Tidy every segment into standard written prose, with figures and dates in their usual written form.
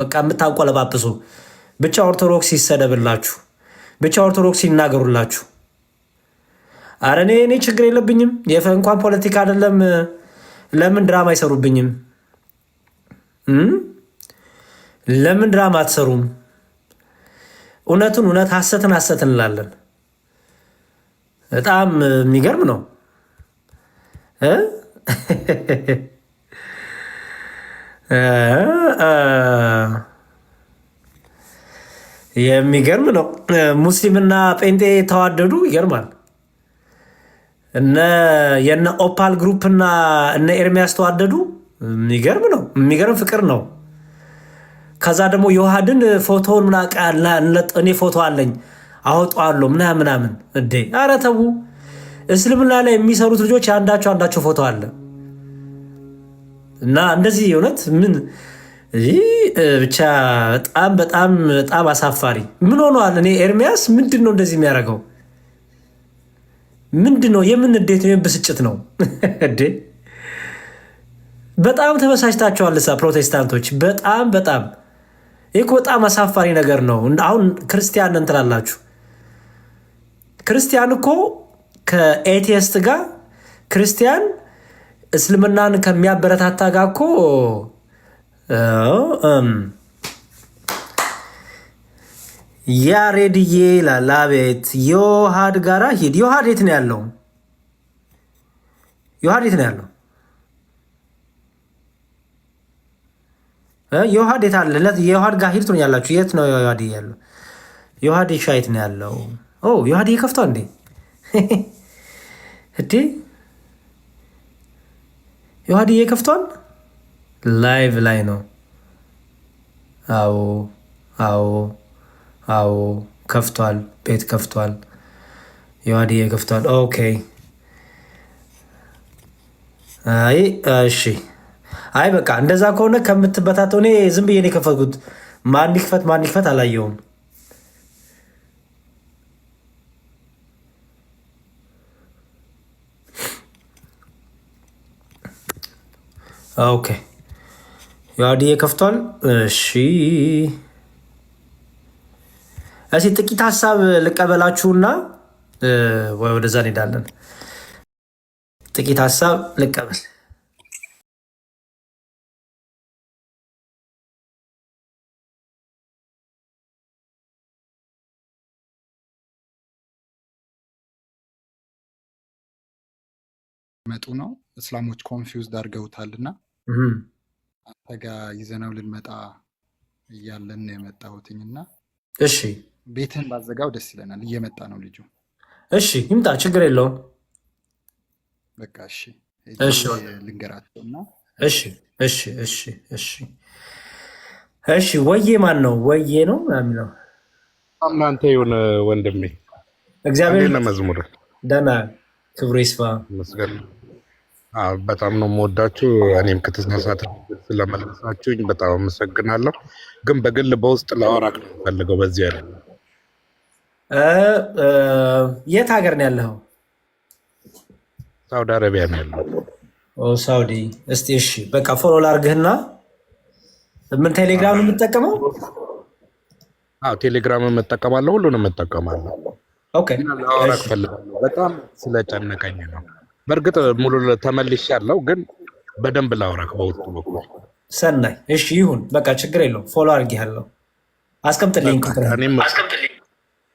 በቃ የምታንቆለባብሱ ብቻ ኦርቶዶክስ ይሰደብላችሁ፣ ብቻ ኦርቶዶክስ ይናገሩላችሁ። አረ እኔ ችግር የለብኝም። እንኳን ፖለቲካ አይደለም። ለምን ድራማ አይሰሩብኝም? ለምን ድራማ አትሰሩም? እውነቱን እውነት፣ ሐሰትን ሐሰት እንላለን። በጣም የሚገርም ነው። የሚገርም ነው። ሙስሊምና ጴንጤ ተዋደዱ። ይገርማል። የነ ኦፓል ግሩፕና እነ ኤርሚያስ ተዋደዱ። የሚገርም ነው። የሚገርም ፍቅር ነው። ከዛ ደግሞ የውሃድን ፎቶውን እኔ ፎቶ አለኝ አወጣዋለሁ ምናምን እንዴ! ኧረ ተው። እስልምና ላይ የሚሰሩት ልጆች አንዳቸው ፎቶ አለ እና እንደዚህ እውነት ምን ብቻ በጣም በጣም በጣም አሳፋሪ። ምን ሆኗል? እኔ ኤርሚያስ ምንድን ነው እንደዚህ የሚያደርገው? ምንድን ነው? የምን እንዴት ነው? ብስጭት ነው እንዴ? በጣም ተበሳጭታችኋል ፕሮቴስታንቶች። በጣም ይህ በጣም አሳፋሪ ነገር ነው። አሁን ክርስቲያን እንትን አላችሁ። ክርስቲያን እኮ ከኤቲስት ጋር ክርስቲያን እስልምናን ከሚያበረታታ ጋር እኮ ያሬድዬ ይላል። አቤት ዮሐድ ጋራ ሂድ። ዮሐድ የት ነው ያለው? ዮሐድ የት ነው ያለው? ዮሐድ የት አለ? የዮሐድ ጋር ሂድ ትሆኛላችሁ። የት ነው ዮሐድ ያለው? ዮሐድ ሻይት ነው ያለው። ዮሐድ ከፍቷል እንዴ? እንዴ ዮሐድ ከፍቷል። ላይቭ ላይ ነው። አዎ ከፍቷል። ቤት ከፍቷል። ዮሐድ ከፍቷል። ኦኬ እሺ። አይ በቃ እንደዛ ከሆነ ከምትበታተው እኔ ዝም ብዬ ነው የከፈትኩት። ማን ይክፈት አላየውም። ኦኬ ዮሐድ ከፍቷል። እሺ ጥቂት ሀሳብ ልቀበላችሁና ወደዛ እንሄዳለን። ጥቂት ሀሳብ ልቀበል። መጡ ነው እስላሞች ኮንፊውዝድ አድርገውታልና አንተ ጋር ይዘነው ልንመጣ እያለን ነው የመጣሁትኝና እሺ ቤትህን ባዘጋው ደስ ይለናል። እየመጣ ነው ልጁ። እሺ ይምጣ፣ ችግር የለውም። በቃ ልንገራቸውና እሺ ወዬ ማን ነው? ወዬ ነው የሚለው እናንተ የሆነ ወንድሜ እግዚአብሔር ለመዝሙር ደህና ክብሩ ይስፋ መስገን በጣም ነው የምወዳችሁ። እኔም ከተሳሳተ ስለመለሳችሁኝ በጣም አመሰግናለሁ። ግን በግል በውስጥ ላወራክ ነው ፈልገው። በዚህ ያለ የት ሀገር ነው ያለው? ሳውዲ አረቢያ ነው ያለው። ሳውዲ። እስቲ እሺ በቃ ፎሎ ላርግህና ምን ቴሌግራም ነው የምትጠቀመው? ቴሌግራም እጠቀማለሁ፣ ሁሉንም እጠቀማለሁ። ኦኬ ላወራክ ፈልጋለሁ። በጣም ስለጨነቀኝ ነው። በእርግጥ ሙሉ ተመልሻለሁ፣ ግን በደንብ ላውራክ በውስጡ በኩል። ሰናይ። እሺ ይሁን በቃ ችግር የለውም። ፎሎ አድርጌሃለሁ። አስቀምጥልኝ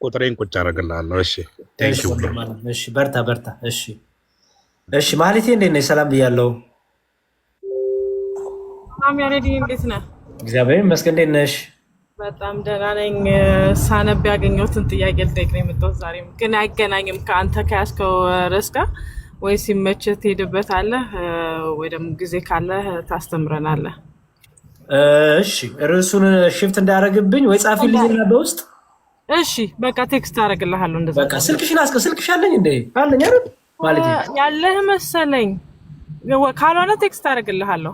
ቁጥሬን ቁጭ አደርግልሃለሁ። እሺ ቴንኪው። እሺ በርታ። እሺ ማለቴ እንዴት ነሽ? ሰላም ብያለሁ። ሰላም ያሬድ፣ እንዴት ነህ? እግዚአብሔር ይመስገን። እንዴት ነሽ? በጣም ደህና ነኝ። ሳነብ ያገኘሁትን ጥያቄ ልጠይቅ ነው የመጣሁት። ዛሬም ግን አይገናኝም ከአንተ ከያዝከው ርዕስ ጋር። ወይ ሲመችህ ትሄድበታለህ ወይ ደግሞ ጊዜ ካለህ ታስተምረናለህ። እሺ ርዕሱን ሽፍት እንዳያደርግብኝ ወይ ጻፊልኝና በውስጥ። እሺ በቃ ቴክስት አደርግልሃለሁ። እንደዛ በቃ ስልክሽን ስልክሽ አለኝ እንዴ? አለኝ አይደል? ማለት ያለህ መሰለኝ። ካልሆነ ቴክስት አደርግልሃለሁ።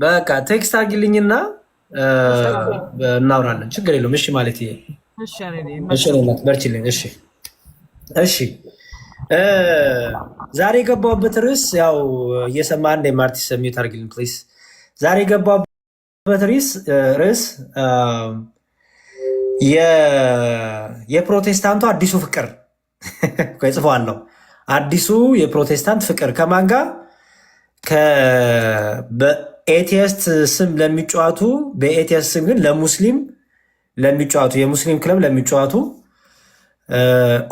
በቃ ቴክስት አድርጊልኝና እናውራለን። ችግር የለውም። እሺ ማለት ይሄ በርችልኝ። እሺ ዛሬ የገባሁበት ርዕስ ያው እየሰማ አንድ ማርቲስ ሚዩት አድርጊልኝ ፕሊዝ። ዛሬ የገባሁበት ርዕስ የፕሮቴስታንቱ አዲሱ ፍቅር ጽፈዋለሁ። አዲሱ የፕሮቴስታንት ፍቅር ከማን ጋር? በኤቲስት ስም ለሚጫወቱ፣ በኤቲስት ስም ግን ለሙስሊም ለሚጫወቱ፣ የሙስሊም ክለብ ለሚጫወቱ፣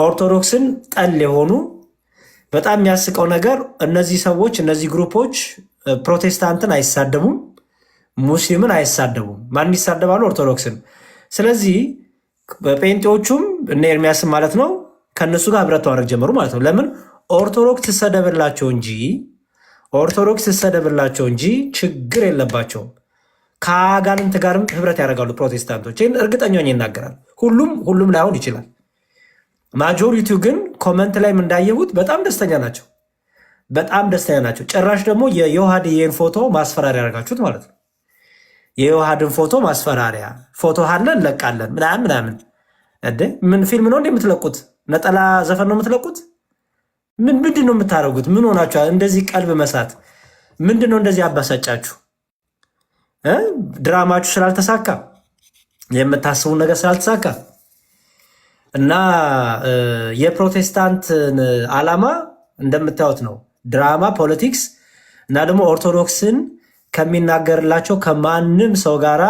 ኦርቶዶክስን ጠል የሆኑ። በጣም የሚያስቀው ነገር እነዚህ ሰዎች፣ እነዚህ ግሩፖች ፕሮቴስታንትን አይሳደቡም፣ ሙስሊምን አይሳደቡም። ማን ይሳደባሉ? ኦርቶዶክስን። ስለዚህ ጴንጤዎቹም እነ ኤርሚያስም ማለት ነው ከእነሱ ጋር ህብረት ማድረግ ጀመሩ ማለት ነው። ለምን? ኦርቶዶክስ ትሰደብላቸው እንጂ ችግር የለባቸውም። ከአጋንንት ጋርም ህብረት ያደርጋሉ ፕሮቴስታንቶች። ይህን እርግጠኛ ሆኜ ይናገራል። ሁሉም ላይሆን ይችላል። ማጆሪቲው ግን ኮመንት ላይም እንዳየሁት በጣም ደስተኛ ናቸው። ጭራሽ ደግሞ የዮሐድን ፎቶ ማስፈራሪያ ያደርጋችሁት ማለት ነው። የዮሐድን ፎቶ ማስፈራሪያ፣ ፎቶ አለ እንለቃለን ምናምን። ምን ፊልም ነው የምትለቁት? ነጠላ ዘፈን ነው የምትለቁት? ምንድን ነው የምታደርጉት? ምን ሆናችኋል? እንደዚህ ቀልብ መሳት ምንድን ነው? እንደዚህ አባሳጫችሁ? ድራማችሁ ስላልተሳካ፣ የምታስቡን ነገር ስላልተሳካ እና የፕሮቴስታንትን ዓላማ እንደምታዩት ነው። ድራማ፣ ፖለቲክስ እና ደግሞ ኦርቶዶክስን ከሚናገርላቸው ከማንም ሰው ጋራ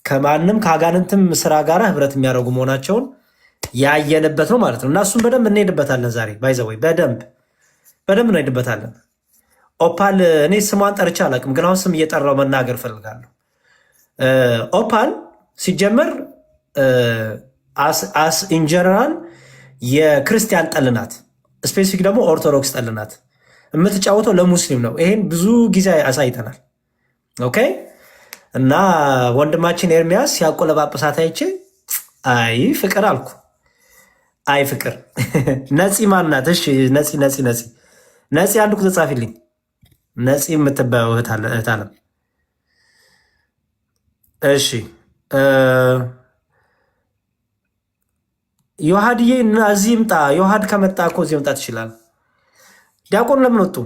ከአጋንንትም ስራ ጋር ህብረት የሚያደርጉ መሆናቸውን ያየንበት ነው ማለት ነው። እና እሱም በደንብ እንሄድበታለን ዛሬ። ባይዘወይ በደንብ እንሄድበታለን። ኦፓል እኔ ስሟን ጠርቼ አላውቅም፣ ግን አሁን ስም እየጠራው መናገር ፈልጋለሁ። ኦፓል ሲጀመር ኢንጀነራል የክርስቲያን ጠልናት፣ ስፔሲፊክ ደግሞ ኦርቶዶክስ ጠልናት። የምትጫወተው ለሙስሊም ነው። ይሄን ብዙ ጊዜ አሳይተናል። ኦኬ። እና ወንድማችን ኤርሚያስ ሲያቆለጳጵሳት አይቼ አይ ፍቅር አልኩ። አይ ፍቅር ነፂ ማናት? እሺ ነፂ አንድ ቁጥር ጻፊልኝ። ነፂ የምትባየው እህት አለም። እሺ ዮሐድዬ እዚህ ይምጣ። ዮሐድ ከመጣ እኮ እዚህ መምጣት ይችላል። ዲያቆን ለምን ወጡ?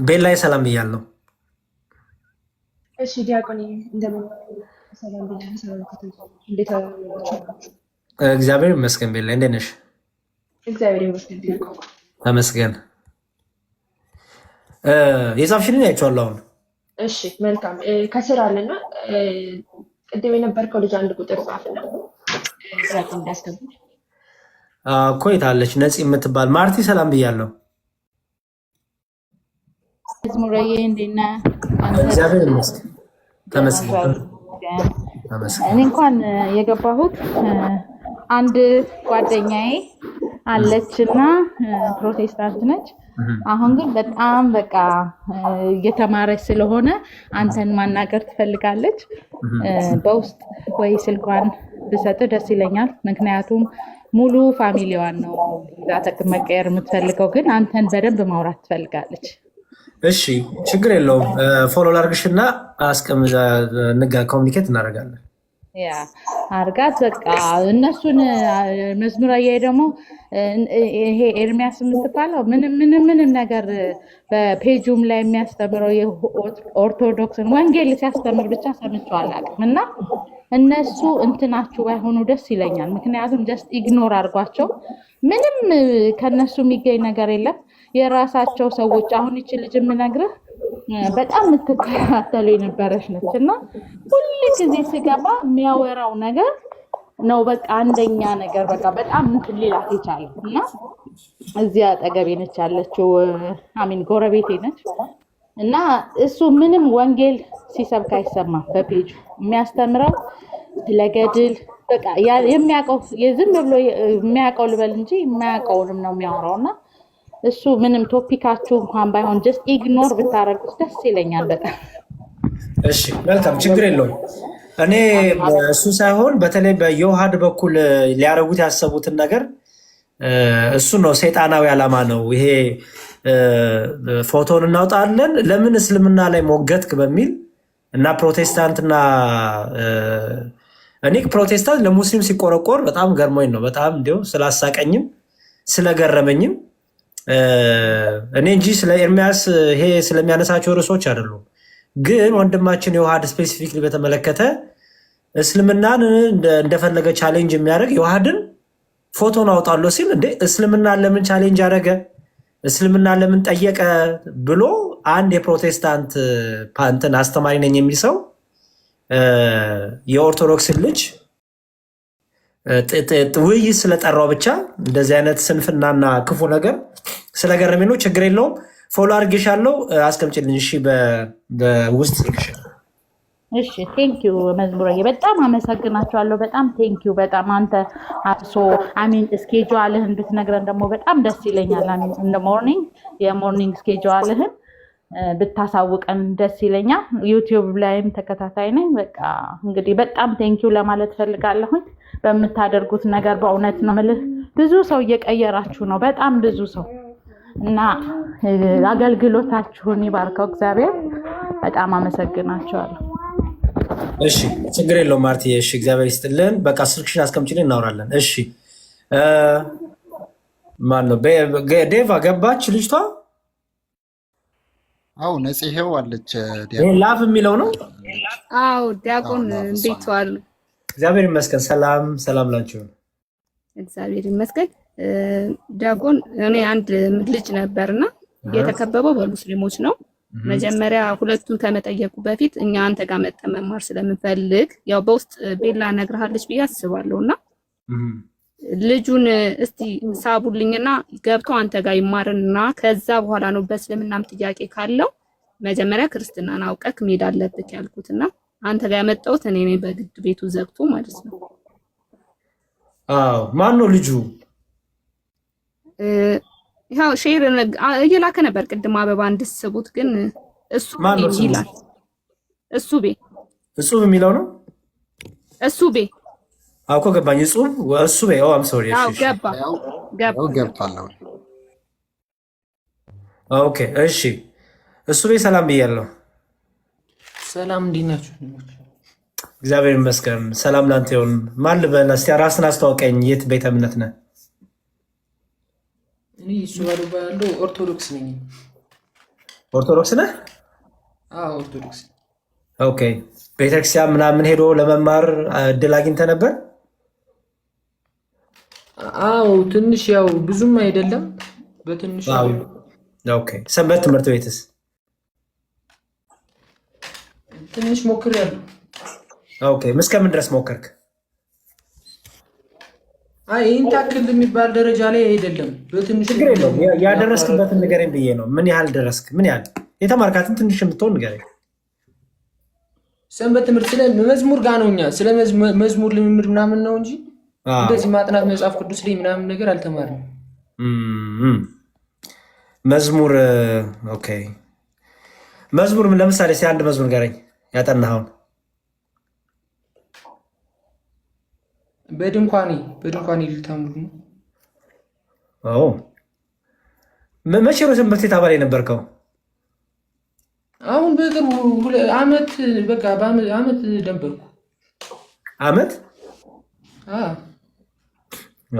ቤት ላይ ሰላም ብያለሁ። እሺ ዲያቆን እንደምን ሰላም ብያለሁ። እግዚአብሔር ይመስገን። ቤት ላይ እንዴት ነሽ? እግዚአብሔር ይመስገን ዲያቆን ተመስገን። የጻፍሽልኝ አይቼዋለሁ አሁን። እሺ መልካም። ከስር አለና ቅድም የነበርከው ልጅ አንድ ቁጥር ጻፍና ዲያቆን እንዳስገቡ እኮ የታለች ነፂ የምትባል ማርቲ ሰላም ብያለሁ። መዝሙረዬ እንዴት ነህ? እግዚአብሔር ይመስገን ተመስገን። እኔ እንኳን የገባሁት አንድ ጓደኛዬ አለችና ፕሮቴስታንት ነች። አሁን ግን በጣም በቃ እየተማረች ስለሆነ አንተን ማናገር ትፈልጋለች። በውስጥ ወይ ስልኳን ብሰጥ ደስ ይለኛል። ምክንያቱም ሙሉ ፋሚሊዋን ነው መቀየር የምትፈልገው፣ ግን አንተን በደንብ ማውራት ትፈልጋለች። እሺ ችግር የለውም። ፎሎ ላርግሽና ኮሚኒኬት እናደርጋለን። ያ አርጋት በቃ እነሱን መዝሙር አያይ ደግሞ ይሄ ኤርሚያስ የምትባለው ምንም ነገር በፔጁም ላይ የሚያስተምረው የኦርቶዶክስን ወንጌል ሲያስተምር ብቻ ሰምቼው አላውቅም። እና እነሱ እንትናችሁ ባይሆኑ ደስ ይለኛል። ምክንያቱም ጀስት ኢግኖር አድርጓቸው። ምንም ከነሱ የሚገኝ ነገር የለም። የራሳቸው ሰዎች። አሁን ይቺ ልጅ የምነግርህ በጣም የምትከታተሉ የነበረች ነች እና ሁሉ ጊዜ ስገባ የሚያወራው ነገር ነው። በቃ አንደኛ ነገር በቃ በጣም እንትን ሊላት የቻለው እና እዚያ አጠገቤ ነች ያለችው። አሚን ጎረቤቴ ነች እና እሱ ምንም ወንጌል ሲሰብክ አይሰማም። በፔጁ የሚያስተምረው ስለገድል በቃ የሚያውቀው ዝም ብሎ የሚያውቀው ልበል እንጂ የማያውቀውንም ነው የሚያወራውና እሱ ምንም ቶፒካችሁ እንኳን ባይሆን ጀስት ኢግኖር ብታረጉት ደስ ይለኛል በጣም። እሺ መልካም ችግር የለውም። እኔ እሱ ሳይሆን በተለይ በዮሐድ በኩል ሊያረጉት ያሰቡትን ነገር እሱ ነው። ሰይጣናዊ ዓላማ ነው ይሄ። ፎቶን እናውጣለን ለምን እስልምና ላይ ሞገትክ በሚል እና ፕሮቴስታንትና እኔ ፕሮቴስታንት ለሙስሊም ሲቆረቆር በጣም ገርሞኝ ነው። በጣም እንዲያው ስላሳቀኝም ስለገረመኝም እኔ እንጂ ስለ ኤርሚያስ ይሄ ስለሚያነሳቸው ርዕሶች አይደሉም። ግን ወንድማችን የውሃድ ስፔሲፊክሊ በተመለከተ እስልምናን እንደፈለገ ቻሌንጅ የሚያደርግ የውሃድን ፎቶን አውጣለሁ ሲል እንዴ እስልምናን ለምን ቻሌንጅ አደረገ? እስልምናን ለምን ጠየቀ? ብሎ አንድ የፕሮቴስታንት ፓንትን አስተማሪ ነኝ የሚል ሰው የኦርቶዶክስን ልጅ ውይይት ስለጠራው ብቻ እንደዚህ አይነት ስንፍናና ክፉ ነገር ስለገረመኝ ነው። ችግር የለውም። ፎሎ አድርጌሻለሁ፣ አስቀምጪልኝ። እሺ፣ በውስጥ ስልክሽ። እሺ፣ ቴንኪዩ መዝሙረዬ፣ በጣም አመሰግናቸዋለሁ። በጣም ቴንኪዩ። በጣም አንተ አብሶ አሚን ስኬጁልህን ብትነግረን ደግሞ በጣም ደስ ይለኛል። አሚን እንደ ሞርኒንግ የሞርኒንግ ስኬጁልህን ብታሳውቀን ደስ ይለኛል። ዩቲዩብ ላይም ተከታታይ ነኝ። በቃ እንግዲህ በጣም ቴንኪዩ ለማለት ፈልጋለሁኝ በምታደርጉት ነገር። በእውነት ነው የምልህ ብዙ ሰው እየቀየራችሁ ነው፣ በጣም ብዙ ሰው እና አገልግሎታችሁን ይባርከው እግዚአብሔር። በጣም አመሰግናቸዋለሁ። እሺ፣ ችግር የለውም ማርቲ። እሺ፣ እግዚአብሔር ይስጥልን። በቃ ስልክሽን አስቀምጪልኝ፣ እናወራለን። እሺ፣ ማን ነው? ዴቫ ገባች ልጅቷ? አው ነጽሄው አለች። ላቭ የሚለው ነው። አው ዲያቆን እንዴት ዋሉ? እግዚአብሔር ይመስገን። ሰላም ሰላም ላችሁ። እግዚአብሔር ይመስገን። ዲያቆን እኔ አንድ ልጅ ነበርና የተከበበው በሙስሊሞች ነው። መጀመሪያ ሁለቱን ከመጠየቁ በፊት እኛ አንተ ጋር መጠን መማር ስለምፈልግ ያው በውስጥ ቤላ ነግርሃለች ብዬ አስባለሁና ልጁን እስቲ ሳቡልኝና ገብቶ አንተ ጋር ይማርና ከዛ በኋላ ነው በእስልምናም ጥያቄ ካለው መጀመሪያ ክርስትናን አውቀክ መሄድ አለበት ያልኩትና አንተ ጋር ያመጣሁት እኔ ነኝ በግድ ቤቱ ዘግቶ ማለት ነው። አዎ ማን ነው ልጁ? ያው ሼር እየላከ ነበር ቅድም አበባ እንድስቡት ግን እሱ ይላል። እሱ የሚለው ነው። እሱ አውቆ ገባኝ። እሱ አም ሶሪ። አዎ ገብቷል። ኦኬ እሺ። እሱ ሰላም ብያለሁ። ሰላም እንዴት ናችሁ? እግዚአብሔር ይመስገን። ሰላም ላንተ ይሁን። ማን ልበል? እስቲ ራስን አስተዋውቀኝ። የት ቤተ እምነት ነህ? እኔ እሱ ባለው ኦርቶዶክስ ነኝ። ኦርቶዶክስ ነህ? አዎ ኦርቶዶክስ። ኦኬ። ቤተክርስቲያን ምናምን ሄዶ ለመማር እድል አግኝተህ ነበር? አዎ ትንሽ፣ ያው ብዙም አይደለም በትንሹ። ኦኬ። ሰንበት ትምህርት ቤትስ? ትንሽ ሞክሬያለሁ። ኦኬ። እስከምን ድረስ ሞከርክ? ይህን ታክል የሚባል ደረጃ ላይ አይደለም፣ በትንሹ። ችግር የለውም። ያደረስክበትን ንገረኝ ብዬ ነው። ምን ያህል ደረስክ? ምን ያህል የተማርካትን ትንሽ የምትሆን ንገረኝ። ሰንበት ትምህርት ስለ መዝሙር ጋር ነው። እኛ ስለ መዝሙር ልምምድ ምናምን ነው እንጂ እንደዚህ ማጥናት መጽሐፍ ቅዱስ ላይ ምናምን ነገር አልተማርንም። መዝሙር ኦኬ። መዝሙር ለምሳሌ አንድ መዝሙር ንገረኝ ያጠናኸውን። በድንኳኔ ልታምሩ ነው። መቼ ነው ሰንበት ቤት አባል የነበርከው? አሁን በቅርቡ ዓመት በቃ በዓመት ነበርኩ። ዓመት?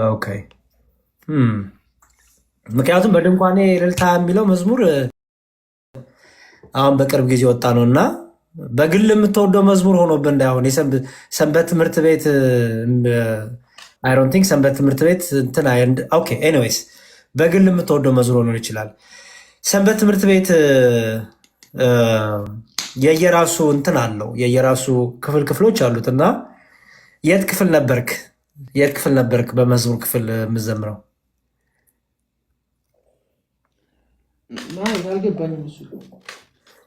ኦኬ። ምክንያቱም በድንኳኔ እልልታ የሚለው መዝሙር አሁን በቅርብ ጊዜ ወጣ ነው እና በግል የምትወደው መዝሙር ሆኖብህ እንዳይሆን ሰንበት ትምህርት ቤት አይ ዶንት ቲንክ ሰንበት ትምህርት ቤት ኦኬ። ኤኒዌይስ በግል የምትወደው መዝሙር ሆኖ ይችላል። ሰንበት ትምህርት ቤት የየራሱ እንትን አለው፣ የየራሱ ክፍሎች አሉት እና የት ክፍል ነበርክ በመዝሙር ክፍል የምዘምረው?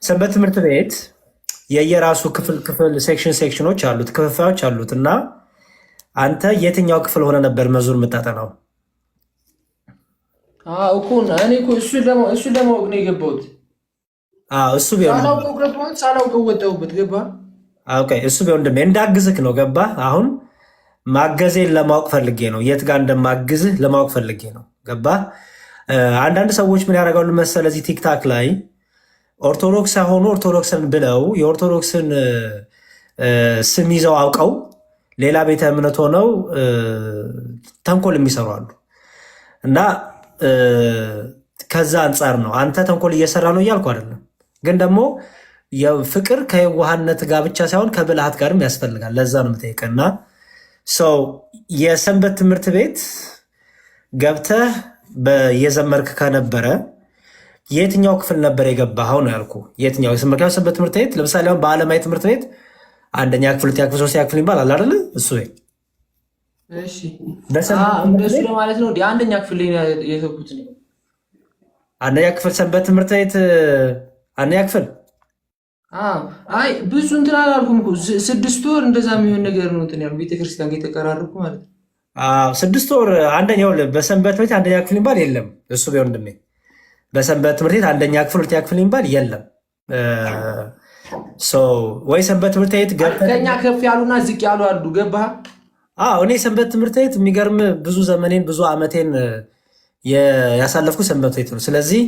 ሰንበት ትምህርት ቤት የየራሱ ክፍል ሴክሽኖች አሉት፣ ክፍፋዮች አሉት እና አንተ የትኛው ክፍል ሆነ ነበር መዝሙር የምታጠናው? እኔ እሱን ለማወቅ ነው የገባሁት። እሱ ቢሆን ሳላውቀው ወጣሁበት። ገባ? እሱ ቢሆን እንዳግዝህ ነው። ገባ? አሁን ማገዜን ለማወቅ ፈልጌ ነው። የት ጋር እንደማግዝህ ለማወቅ ፈልጌ ነው። ገባ? አንዳንድ ሰዎች ምን ያደርጋሉ መሰለህ እዚህ ቲክታክ ላይ ኦርቶዶክስ ሳይሆኑ ኦርቶዶክስን ብለው የኦርቶዶክስን ስም ይዘው አውቀው ሌላ ቤተ እምነት ሆነው ተንኮል የሚሰሩ አሉ እና ከዛ አንጻር ነው። አንተ ተንኮል እየሰራ ነው እያልኩ አይደለም፣ ግን ደግሞ ፍቅር ከየዋህነት ጋር ብቻ ሳይሆን ከብልሃት ጋርም ያስፈልጋል። ለዛ ነው የምጠይቀና ሰው የሰንበት ትምህርት ቤት ገብተህ የዘመርክ ከነበረ የትኛው ክፍል ነበር የገባኸው ነው ያልኩ። የትኛው ሰንበት ትምህርት ቤት ለምሳሌ አሁን በዓለማዊ ትምህርት ቤት አንደኛ ክፍል፣ ሁለተኛ ክፍል፣ ሶስተኛ ክፍል ይባላል አይደለ? እሱ እሺ፣ እንደሱ ለማለት ነው። አንደኛ ክፍል ላይ የተውኩት ነው። አንደኛ ክፍል ሰንበት ትምህርት ቤት አንደኛ ክፍል። አይ ብዙ እንትን አላልኩም እኮ 6 ወር እንደዛ የሚሆን ነገር ነው እንትን ያሉ ቤተክርስቲያን ጋር የተቀራረብኩ ማለት ነው። 6 ወር አንደኛው በሰንበት ቤት አንደኛ ክፍል ይባል የለም። እሱ ቢሆን እንደኔ በሰንበት ትምህርት ቤት አንደኛ ክፍል ሁለተኛ ክፍል ይባል የለም። ወይ ሰንበት ትምህርት ቤት ከኛ ከፍ ያሉና ዝቅ ያሉ አሉ። ገባህ? እኔ ሰንበት ትምህርት ቤት የሚገርም ብዙ ዘመኔን ብዙ ዓመቴን ያሳለፍኩ ሰንበት ቤት ነው። ስለዚህ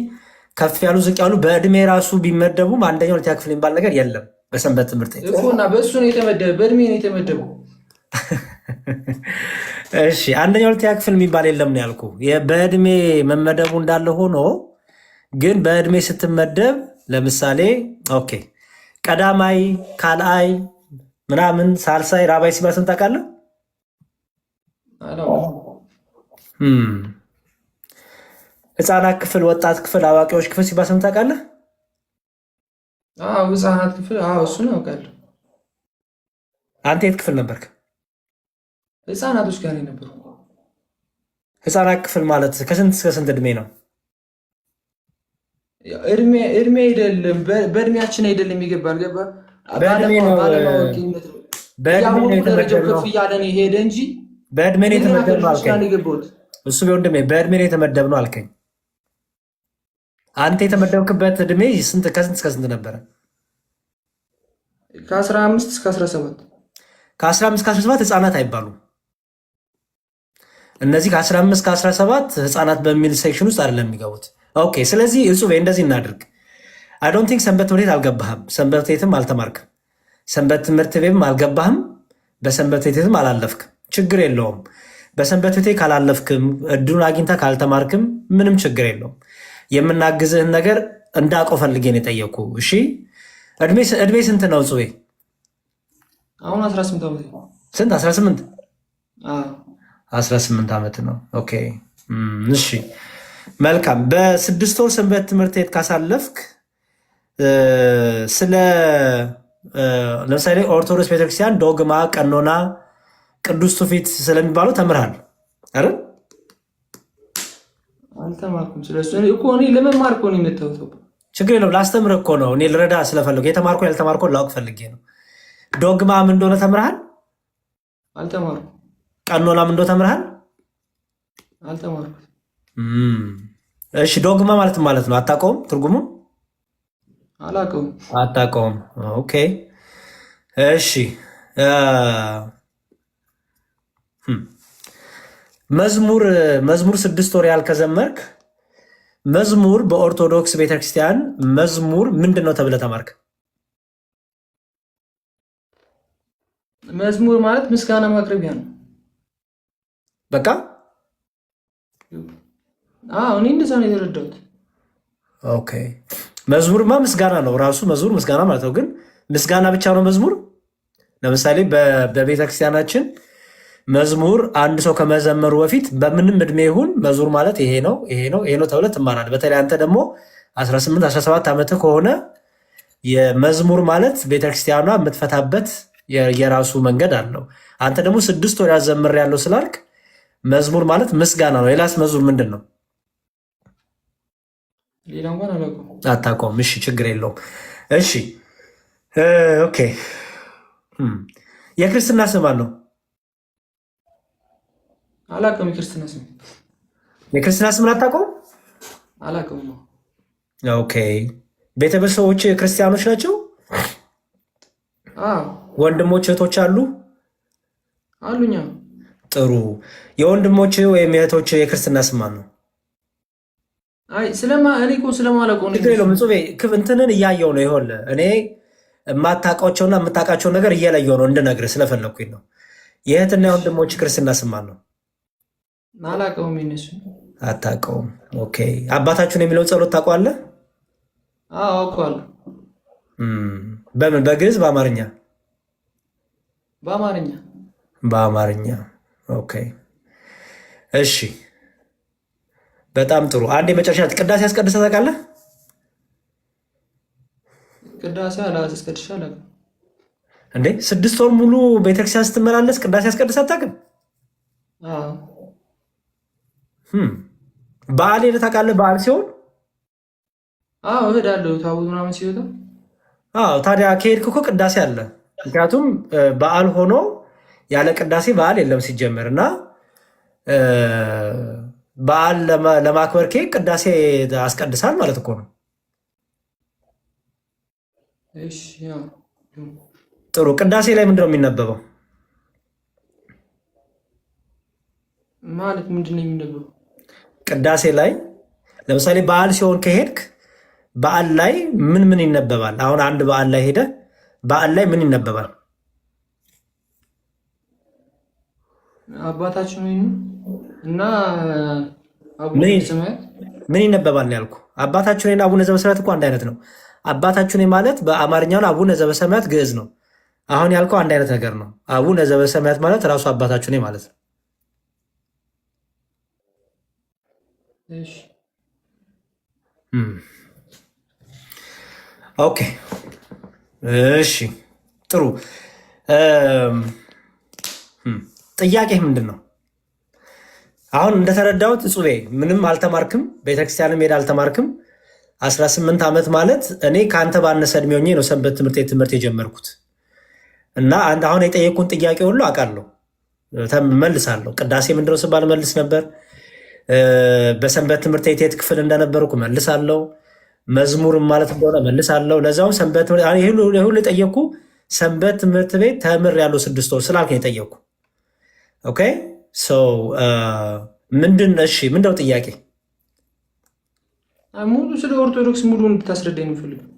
ከፍ ያሉ ዝቅ ያሉ በእድሜ ራሱ ቢመደቡም አንደኛ ሁለተኛ ክፍል የሚባል ነገር የለም በሰንበት ትምህርት ቤት እኮና በእሱ ነው የተመደበ፣ በእድሜ ነው የተመደበው። እሺ አንደኛ ሁለተኛ ክፍል የሚባል የለም ነው ያልኩ። በእድሜ መመደቡ እንዳለ ሆኖ ግን በእድሜ ስትመደብ ለምሳሌ ኦኬ ቀዳማይ፣ ካልአይ፣ ምናምን ሳልሳይ፣ ራባይ ሲባል ስንት ታውቃለህ? ህፃናት ክፍል፣ ወጣት ክፍል፣ አዋቂዎች ክፍል ሲባል ስንት ታውቃለህ? ህፃናት ክፍል እሱን አውቃለሁ። አንተ የት ክፍል ነበርክ? ህፃናቶች ጋር ነበሩ። ህፃናት ክፍል ማለት ከስንት እስከ ስንት እድሜ ነው? እድሜ አይደለም፣ በእድሜያችን አይደለም። ይገባል? ገባ? በእድሜ ነው ከፍ እያለን ሄደ እንጂ በእድሜ ነው የተመደብነው አልከኝ። እሱ ቢሆን እድሜ በእድሜ ነው የተመደብነው አልከኝ። አንተ የተመደብክበት እድሜ ከስንት እስከ ስንት ነበረ? ከ15 እስከ 17። ከ15 እስከ 17 ህፃናት አይባሉም። እነዚህ ከ15 እስከ 17 ህፃናት በሚል ሴክሽን ውስጥ አይደለም የሚገቡት። ኦኬ፣ ስለዚህ እጹቤ እንደዚህ እናድርግ። አይ ዶንት ቲንክ ሰንበት ትምህርት ቤት አልገባህም፣ ሰንበት ቤትም አልተማርክም፣ ሰንበት ትምህርት ቤትም አልገባህም፣ በሰንበት ቤትም አላለፍክም። ችግር የለውም። በሰንበት ቤት ካላለፍክም እድሉን አግኝታ ካልተማርክም ምንም ችግር የለውም። የምናግዝህን ነገር እንዳውቀው ፈልጌ ነው የጠየኩ። እሺ እድሜ ስንት ነው እጹቤ? አሁን 18 ዓመት። ስንት? 18 18 ዓመት ነው። ኦኬ እሺ መልካም። በ6 ወር ሰንበት ትምህርት ቤት ካሳለፍክ ስለ ለምሳሌ ኦርቶዶክስ ቤተክርስቲያን ዶግማ፣ ቀኖና፣ ቅዱስ ትውፊት ስለሚባለው ተምርሃል አይደል? አልተማርኩም። ስለሱ እኮ እኔ ለመማር እኮ ነው የመጣሁት። ችግር የለውም። ላስተምርህ እኮ ነው እኔ ልረዳ ስለፈለጉ የተማርኩ ያልተማርኩ ላውቅ ፈልጌ ነው። ዶግማ ምን እንደሆነ ተምርሃል? አልተማርኩም። ቀኖና ምን እንደሆነ ተምርሃል? አልተማርኩም። እሺ ዶግማ ማለት ነው አታውቀውም? ትርጉሙን አላውቀውም። አታውቀውም? ኦኬ እሺ መዝሙር 6 ወር ያህል ከዘመርክ መዝሙር በኦርቶዶክስ ቤተክርስቲያን መዝሙር ምንድን ነው ተብለህ ተማርክ? መዝሙር ማለት ምስጋና ማቅረቢያ ነው። በቃ እኔ እንደዛ ነው የተረዳሁት። ኦኬ መዝሙርማ ምስጋና ነው ራሱ መዝሙር ምስጋና ማለት ነው። ግን ምስጋና ብቻ ነው መዝሙር? ለምሳሌ በቤተክርስቲያናችን መዝሙር አንድ ሰው ከመዘመሩ በፊት በምንም እድሜ ይሁን መዝሙር ማለት ይሄ ነው ተብለህ ትማራለህ። በተለይ አንተ ደግሞ 18 17 ዓመትህ ከሆነ የመዝሙር ማለት ቤተክርስቲያኗ የምትፈታበት የራሱ መንገድ አለው። አንተ ደግሞ 6 ወር ያዘምር ያለው ስላልክ መዝሙር ማለት ምስጋና ነው። ሌላስ መዝሙር ምንድን ነው? ሌላ እንኳን አላውቀውም። አታውቀውም? እሺ ችግር የለውም። እሺ ኦኬ የክርስትና ስም ማን ነው? አላውቅም። የክርስትና ስም አታውቀውም? አላውቅም። ኦኬ ቤተሰቦች ክርስቲያኖች ናቸው? ወንድሞች እህቶች አሉ? አሉኛ። ጥሩ። የወንድሞች ወይም የእህቶች የክርስትና ስም ማን ነው? እኔ እኮ ስለማላውቀው ነው። እንትንን እያየው ነው። ይኸውልህ እኔ የማታውቃቸውና የምታውቃቸውን ነገር እየለየው ነው እንድነግርህ ስለፈለግኩኝ ነው። የእህትና የወንድሞች ክርስትና ስም ማን ነው? አላውቀውም። ይነሱ አታውቀውም? ኦኬ አባታችሁን የሚለውን ጸሎት ታውቀዋለህ? አውቀዋለሁ። በምን በግዕዝ በአማርኛ? በአማርኛ። በአማርኛ። ኦኬ እሺ፣ በጣም ጥሩ። አንድ የመጨረሻ ቅዳሴ አስቀድሰህ ታውቃለህ? ቅዳሴ አላስቀድሼ አላውቅም። እንዴ 6 ወር ሙሉ ቤተክርስቲያን ስትመላለስ ቅዳሴ አስቀድሰህ አታውቅም? በዓል ሄደህ ታውቃለህ? በዓል ሲሆን እሄዳለሁ፣ ታቦት ምናምን ሲወጣ። ታዲያ ከሄድክ እኮ ቅዳሴ አለ። ምክንያቱም በዓል ሆኖ ያለ ቅዳሴ በዓል የለም ሲጀመር እና በዓል ለማክበር ከሄድ ቅዳሴ አስቀድሳል ማለት እኮ ነው። ጥሩ። ቅዳሴ ላይ ምንድን ነው የሚነበበው? ማለት ምንድን ነው የሚነበበው? ቅዳሴ ላይ ለምሳሌ በዓል ሲሆን ከሄድክ በዓል ላይ ምን ምን ይነበባል? አሁን አንድ በዓል ላይ ሄደ በዓል ላይ ምን ይነበባል? አባታችን ወይ እና አቡነ ዘበሰማያት ምን ይነበባል ነው ያልኩ። አባታችን ወይና አቡነ ዘበሰማያት እኮ አንድ አይነት ነው። አባታችን ማለት በአማርኛው አቡነ ዘበሰማያት ግዕዝ ነው። አሁን ያልከው አንድ አይነት ነገር ነው። አቡነ ዘበሰማያት ማለት ራሱ አባታችን ማለት ነው። ኦኬ እሺ ጥሩ። ጥያቄ ምንድን ነው? አሁን እንደተረዳሁት እጹቤ ምንም አልተማርክም፣ ቤተክርስቲያንም ሄድ አልተማርክም። 18 ዓመት ማለት እኔ ከአንተ ባነሰ እድሜ ሆኜ ነው ሰንበት ትምህርት የጀመርኩት እና አሁን የጠየቁን ጥያቄ ሁሉ አውቃለሁ፣ መልሳለሁ። ቅዳሴ ምንድነው ስባል መልስ ነበር። በሰንበት ትምህርት የት ክፍል እንደነበርኩ መልሳለሁ። መዝሙር ማለት እንደሆነ መልሳለሁ። ለዛውም ሰንበት ሁሉ የጠየቅኩ ሰንበት ትምህርት ቤት ተምር ያለው 6 ወር ስላልከኝ የጠየቅኩ። ኦኬ ምንድነው ጥያቄ? ሙሉ ስለ ኦርቶዶክስ ሙሉ እንድታስረዳኝ ነው የምፈልገው።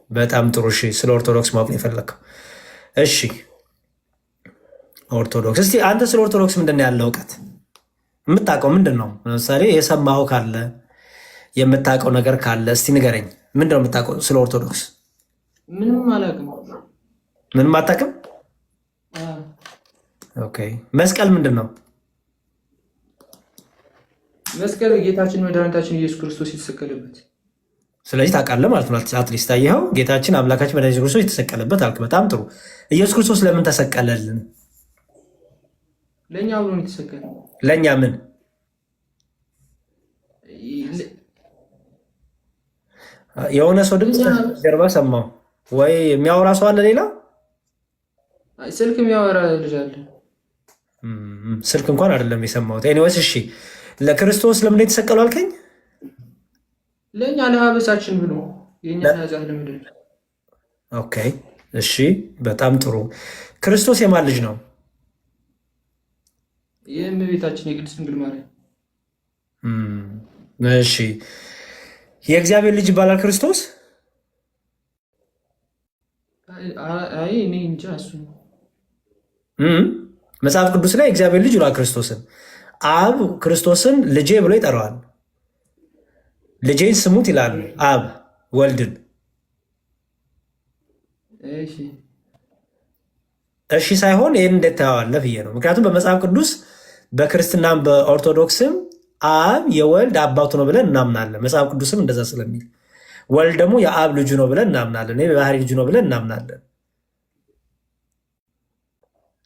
በጣም ጥሩ። እሺ ስለ ኦርቶዶክስ ማወቅ ነው የፈለግከው? እሺ ኦርቶዶክስ፣ እስቲ አንተ ስለ ኦርቶዶክስ ምንድን ነው ያለው እውቀት? የምታውቀው ምንድን ነው? ለምሳሌ የሰማኸው ካለ የምታውቀው ነገር ካለ እስቲ ንገረኝ። ምንድን ነው የምታውቀው ስለ ኦርቶዶክስ? ምንም አላውቅም። ምንም አታውቅም? ኦኬ መስቀል ምንድን ነው? መስቀል ጌታችን መድኃኒታችን ኢየሱስ ክርስቶስ የተሰቀለበት። ስለዚህ ታውቃለህ ማለት ነው። አትሊስት አየኸው፣ ጌታችን አምላካችን መድኃኒታችን ክርስቶስ የተሰቀለበት አልክ። በጣም ጥሩ። ኢየሱስ ክርስቶስ ለምን ተሰቀለልን? ለእኛ ብሎ ነው የተሰቀለው። ለእኛ ምን? የሆነ ሰው ድምፅ ጀርባ ሰማሁ። ወይ የሚያወራ ሰው አለ ሌላ? ስልክ የሚያወራ ልጅ አለ። ስልክ እንኳን አይደለም የሰማሁት። ኤኒዌይስ እሺ፣ ለክርስቶስ ለምን የተሰቀሉ አልከኝ? ለእኛ ለሀበሳችን ብሎ የእኛ ኃጢአት ለምድር። ኦኬ እሺ፣ በጣም ጥሩ። ክርስቶስ የማን ልጅ ነው? የእመቤታችን የቅድስት ድንግል ማርያም። እሺ፣ የእግዚአብሔር ልጅ ይባላል ክርስቶስ? አይ እኔ እንጃ። እሱ መጽሐፍ ቅዱስ ላይ እግዚአብሔር ልጅ ይሏል ክርስቶስን። አብ ክርስቶስን ልጄ ብሎ ይጠራዋል። ልጄን ስሙት ይላል አብ ወልድን። እሺ ሳይሆን ይህን እንዴት ታየዋለህ ብዬ ነው። ምክንያቱም በመጽሐፍ ቅዱስ በክርስትናም በኦርቶዶክስም አብ የወልድ አባቱ ነው ብለን እናምናለን። መጽሐፍ ቅዱስም እንደዛ ስለሚል ወልድ ደግሞ የአብ ልጁ ነው ብለን እናምናለን። የባህሪ ልጁ ነው ብለን እናምናለን።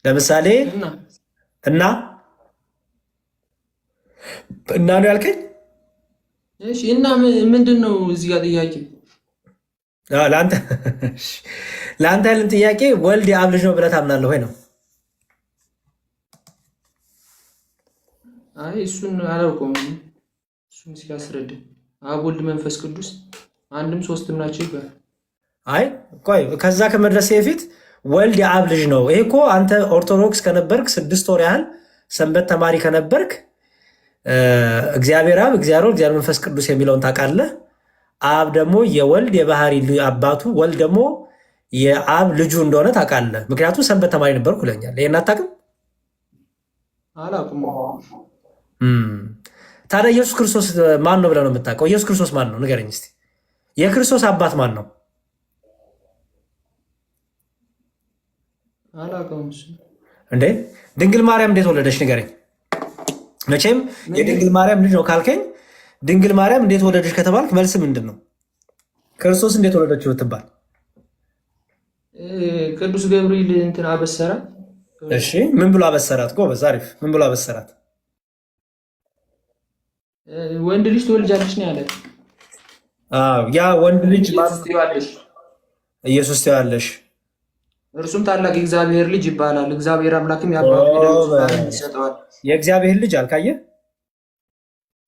ለምሳሌ እና ነው ያልከኝ? እሺ እና ምንድን ነው እዚህ ጋር ጥያቄ? ለአንተ ያለን ጥያቄ ወልድ የአብ ልጅ ነው ብለህ ታምናለህ ወይ ነው? አይ እሱን አላውቀውም። እሱን ሲያስረዳ አብ ወልድ መንፈስ ቅዱስ አንድም ሶስትም ናቸው ይባላል። አይ ቆይ ከዛ ከመድረሴ በፊት ወልድ የአብ ልጅ ነው። ይሄ እኮ አንተ ኦርቶዶክስ ከነበርክ 6 ወር ያህል ሰንበት ተማሪ ከነበርክ እግዚአብሔር አብ፣ እግዚአብሔር መንፈስ ቅዱስ የሚለውን ታውቃለህ። አብ ደግሞ የወልድ የባህሪ አባቱ፣ ወልድ ደግሞ የአብ ልጁ እንደሆነ ታውቃለህ። ምክንያቱም ሰንበት ተማሪ ነበርኩ ይለኛል። ይሄን አታውቅም? አላውቅም። ታዲያ ኢየሱስ ክርስቶስ ማን ነው ብለህ ነው የምታውቀው? ኢየሱስ ክርስቶስ ማን ነው ንገረኝ እስኪ። የክርስቶስ አባት ማን ነው? አላውቀውም እሱ እንዴ ድንግል ማርያም እንዴት ወለደች ንገረኝ። መቼም የድንግል ማርያም ልጅ ነው ካልከኝ ድንግል ማርያም እንዴት ወለደች ከተባልክ መልስ ምንድን ነው? ክርስቶስ እንዴት ወለደችው ብትባል ቅዱስ ገብርኤል እንትን አበሰራት። እሺ ምን ብሎ አበሰራት? ጎበዝ አሪፍ። ምን ብሎ አበሰራት? ወንድ ልጅ ትወልጃለሽ ነው ያለ። ያ ወንድ ልጅ ኢየሱስ ትይዋለሽ፣ እርሱም ታላቅ የእግዚአብሔር ልጅ ይባላል። እግዚአብሔር አምላክም የአባቱ ዙፋን ይሰጠዋል። የእግዚአብሔር ልጅ አልካየህ?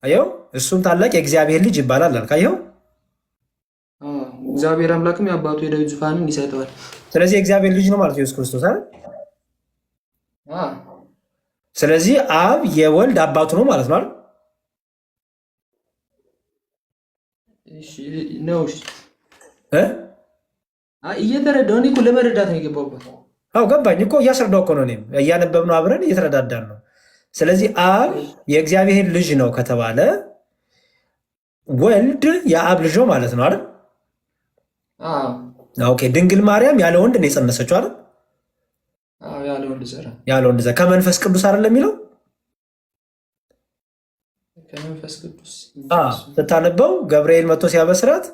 አየው፣ እሱም ታላቅ የእግዚአብሔር ልጅ ይባላል አልካየው? እግዚአብሔር አምላክም የአባቱ የዳዊት ዙፋንን ይሰጠዋል። ስለዚህ የእግዚአብሔር ልጅ ነው ማለት ኢየሱስ ክርስቶስ አይደል? ስለዚህ አብ የወልድ አባቱ ነው ማለት ነው አይደል? ነው እየተረዳሁ እኔ እኮ ለመረዳት ነው የገባሁበት። ገባኝ እኮ እያስረዳሁ እኮ ነው። እኔም እያነበብነው አብረን እየተረዳዳን ነው። ስለዚህ አብ የእግዚአብሔር ልጅ ነው ከተባለ ወልድ የአብ ልጅ ነው ማለት ነው አይደል? ኦኬ። ድንግል ማርያም ያለ ወንድ ነው የጸነሰችው አይደል? ያለ ወንድ ዘር ከመንፈስ ቅዱስ አይደለም የሚለው ስታነበው ገብርኤል መጥቶ ሲያበስራት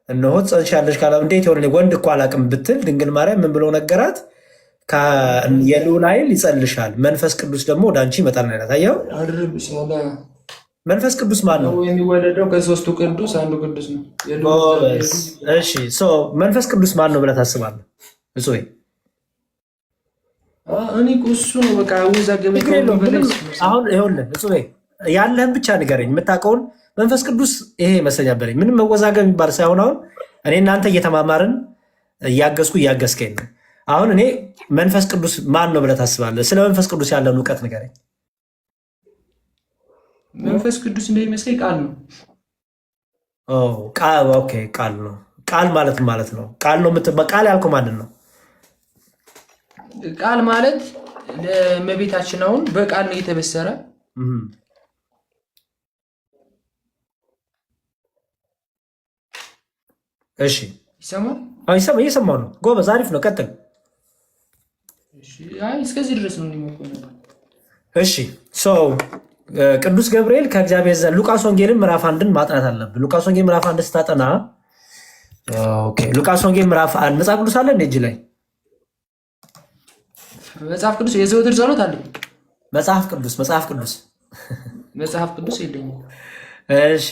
እነሆ ጸንሻለሽ ካላ እንዴት ይሆን ወንድ እኮ አላቅም ብትል ድንግል ማርያም ምን ብሎ ነገራት? የልዑል ኃይል ይጸልሻል፣ መንፈስ ቅዱስ ደግሞ ወደ አንቺ ይመጣል ነው ያላት። አየኸው? መንፈስ ቅዱስ ማን ነው? የሚወለደው ከሶስቱ ቅዱስ አንዱ ቅዱስ ነው። እሺ መንፈስ ቅዱስ ማን ነው ብለህ ታስባለህ? እሱ እኔ እሱ ነው በቃ ወዛገበኝ። አሁን ይኸውልህ እሱ ያለህን ብቻ ንገረኝ፣ የምታውቀውን መንፈስ ቅዱስ ይሄ ይመስለኛል በለኝ። ምንም መወዛገብ የሚባል ሳይሆን አሁን እኔ እናንተ እየተማማርን እያገዝከኝ ነው። አሁን እኔ መንፈስ ቅዱስ ማን ነው ብለህ ታስባለህ? ስለ መንፈስ ቅዱስ ያለን እውቀት ንገረኝ። መንፈስ ቅዱስ እንደሚመስለኝ ቃል ነው። ቃል ነው። ቃል ማለት ነው። ቃል ነው ቃል ያልከው ማንን ነው? ቃል ማለት ለእመቤታችን አሁን በቃል ነው የተበሰረ። እሺ ይሰማል? እየሰማሁ ነው። ጎበዝ፣ አሪፍ ነው። ቀጥል። እስከዚህ ድረስ ነው። እሺ ቅዱስ ገብርኤል ከእግዚአብሔር ዘንድ ሉቃስ ወንጌልን ምዕራፍ 1ን ማጥናት አለብን። ሉቃስ ወንጌል ምዕራፍ 1 ስታጠና ሉቃስ ወንጌል ምዕራፍ 1 መጽሐፍ ቅዱስ አለ እንደ እጅ ላይ መጽሐፍ ቅዱስ የዘወትር ጸሎት አለ። መጽሐፍ ቅዱስ የለኝም። እሺ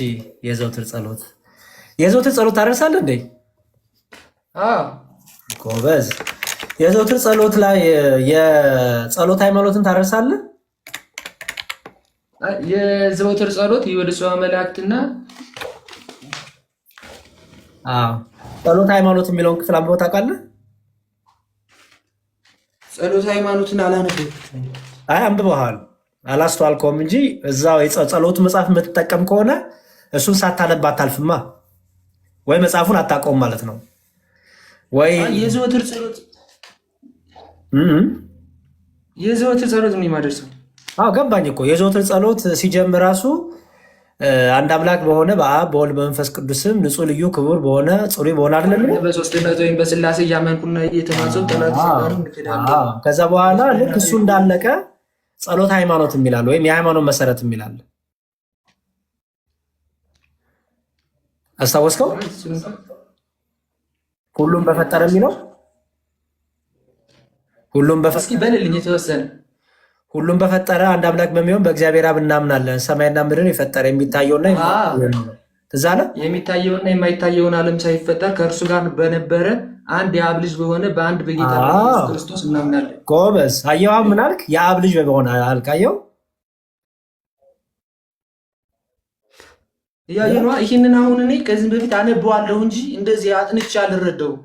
የዘወትር ጸሎት ታደርሳለህ እንዴ? ጎበዝ። የዘወትር ጸሎት ላይ የጸሎት ሃይማኖትን ታደርሳለህ? የዘወትር ጸሎት የወደሰዋ መላእክትና ጸሎት ሃይማኖት የሚለውን ክፍል አንብበው ታውቃለህ? ጸሎት ሃይማኖትን አላነበብኩትም። አንብበሃል፣ አላስተዋልከውም እንጂ እዛው የጸሎቱ መጽሐፍ የምትጠቀም ከሆነ እሱን ሳታነብ አታልፍማ። ወይ መጽሐፉን አታውቀውም ማለት ነው። ወይ የዘወትር ጸሎት ምን ማደርሰው? ገባኝ እኮ የዘወትር ጸሎት ሲጀምር ራሱ አንድ አምላክ በሆነ በአብ በወልድ በመንፈስ ቅዱስም ንጹሕ ልዩ ክቡር በሆነ ጽሩይ በሆነ አይደለም በሶስትነት ወይም በስላሴ እያመንኩና እየተማጸንኩ ጠላት ከዛ በኋላ ልክ እሱ እንዳለቀ ጸሎት ሃይማኖት የሚላል ወይም የሃይማኖት መሰረት የሚላል አስታወስከው? ሁሉም በፈጠረ የሚለው ሁሉም በፈጠረ አንድ አምላክ በሚሆን በእግዚአብሔር አብ እናምናለን። ሰማይና ምድርን የፈጠረ የሚታየውና ትዝ አለ? የሚታየውና የማይታየውን ዓለም ሳይፈጠር ከእርሱ ጋር በነበረ አንድ የአብ ልጅ በሆነ በአንድ በጌታ በኢየሱስ ክርስቶስ እናምናለን። ጎበዝ። አየዋ ምን አልክ? የአብ ልጅ በሆነ አልክ። አየው ይህንን አሁን እኔ ከዚህ በፊት አነበዋለሁ እንጂ እንደዚህ አጥንቼ አልረዳውም።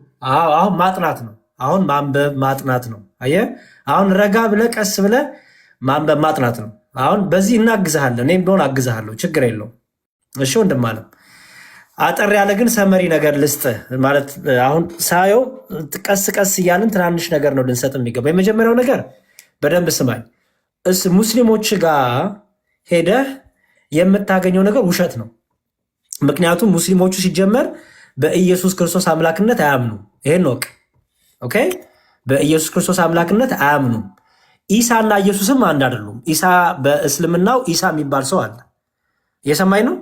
አሁን ማጥናት ነው። አሁን ማንበብ ማጥናት ነው። አየህ፣ አሁን ረጋ ብለህ ቀስ ብለህ ማንበብ ማጥናት ነው። አሁን በዚህ እናግዝሃለን። እኔም ቢሆን አግዝሃለሁ፣ ችግር የለውም። እሺ ወንድም አለም፣ አጠር ያለ ግን ሰመሪ ነገር ልስጥህ። ማለት አሁን ሳየው ቀስ ቀስ እያልን ትናንሽ ነገር ነው ልንሰጥ የሚገባ። የመጀመሪያው ነገር በደንብ ስማኝ። ሙስሊሞች ጋር ሄደህ የምታገኘው ነገር ውሸት ነው። ምክንያቱም ሙስሊሞቹ ሲጀመር በኢየሱስ ክርስቶስ አምላክነት አያምኑ። ይሄን ወቅ ኦኬ። በኢየሱስ ክርስቶስ አምላክነት አያምኑም። ኢሳና ኢየሱስም አንድ አይደሉም። ኢሳ በእስልምናው ኢሳ የሚባል ሰው አለ። እየሰማኝ ነው?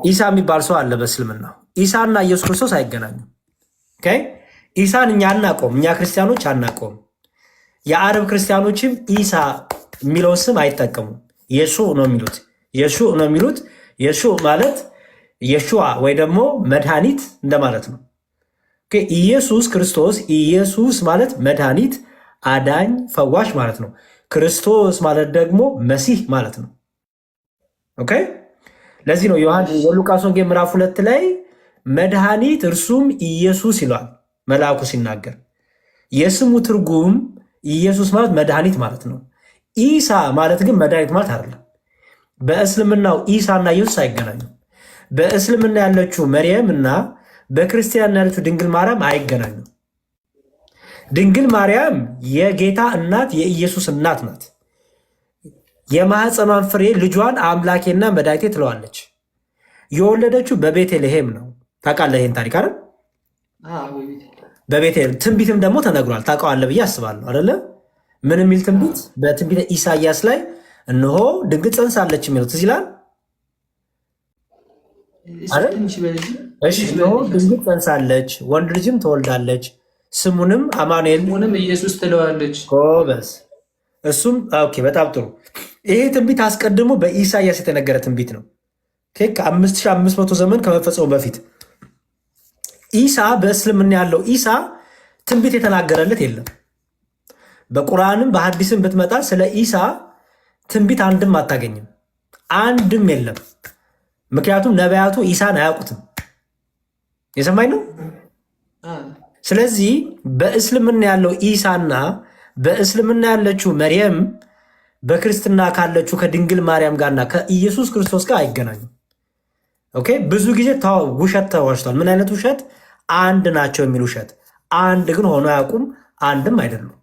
ኢሳ የሚባል ሰው አለ በእስልምናው። ኢሳና ኢየሱስ ክርስቶስ አይገናኙም። ኢሳን እኛ አናውቀውም፣ እኛ ክርስቲያኖች አናውቀውም። የአረብ ክርስቲያኖችም ኢሳ የሚለውን ስም አይጠቀሙም። የሱ ነው የሚሉት። የሱ ነው የሚሉት። የሱ ማለት የሹዋ ወይ ደግሞ መድኃኒት እንደማለት ነው። ኢየሱስ ክርስቶስ፣ ኢየሱስ ማለት መድኃኒት፣ አዳኝ፣ ፈዋሽ ማለት ነው። ክርስቶስ ማለት ደግሞ መሲህ ማለት ነው። ኦኬ። ለዚህ ነው የሉቃስ ወንጌል ምዕራፍ 2 ላይ መድኃኒት እርሱም ኢየሱስ ይሏል መልአኩ ሲናገር። የስሙ ትርጉም ኢየሱስ ማለት መድኃኒት ማለት ነው። ኢሳ ማለት ግን መድኃኒት ማለት አይደለም። በእስልምናው ኢሳና ኢየሱስ አይገናኙም። በእስልምና ያለችው መርየም እና በክርስቲያን ያለችው ድንግል ማርያም አይገናኙም። ድንግል ማርያም የጌታ እናት የኢየሱስ እናት ናት። የማህፀኗን ፍሬ ልጇን አምላኬና መድኃኒቴ ትለዋለች። የወለደችው በቤተልሔም ነው። ታውቃለህ ይህን ታሪክ አይደል? በቤተልሔም ትንቢትም ደግሞ ተነግሯል። ታውቀዋለህ ብዬ አስባለሁ አይደለ? ምን የሚል ትንቢት? በትንቢተ ኢሳያስ ላይ እነሆ ድንግል ጸንሳለች የሚለው ትዝ ይላል። እነሆ ድንግል ጸንሳለች፣ ወንድ ልጅም ትወልዳለች፣ ስሙንም አማኑኤል ኢየሱስ ትለዋለች። ጎበዝ። እሱም ኦኬ፣ በጣም ጥሩ። ይሄ ትንቢት አስቀድሞ በኢሳያስ የተነገረ ትንቢት ነው። ከ5500 ዘመን ከመፈጸሙ በፊት ኢሳ በእስልምና ያለው ኢሳ ትንቢት የተናገረለት የለም። በቁርአንም በሐዲስም ብትመጣ ስለ ኢሳ ትንቢት አንድም አታገኝም፣ አንድም የለም። ምክንያቱም ነቢያቱ ኢሳን አያውቁትም። የሰማኝ ነው። ስለዚህ በእስልምና ያለው ኢሳና በእስልምና ያለችው መርየም በክርስትና ካለችው ከድንግል ማርያም ጋርና ከኢየሱስ ክርስቶስ ጋር አይገናኙም። ኦኬ። ብዙ ጊዜ ውሸት ተዋሽቷል። ምን አይነት ውሸት? አንድ ናቸው የሚል ውሸት። አንድ ግን ሆኖ አያውቁም፣ አንድም አይደሉም።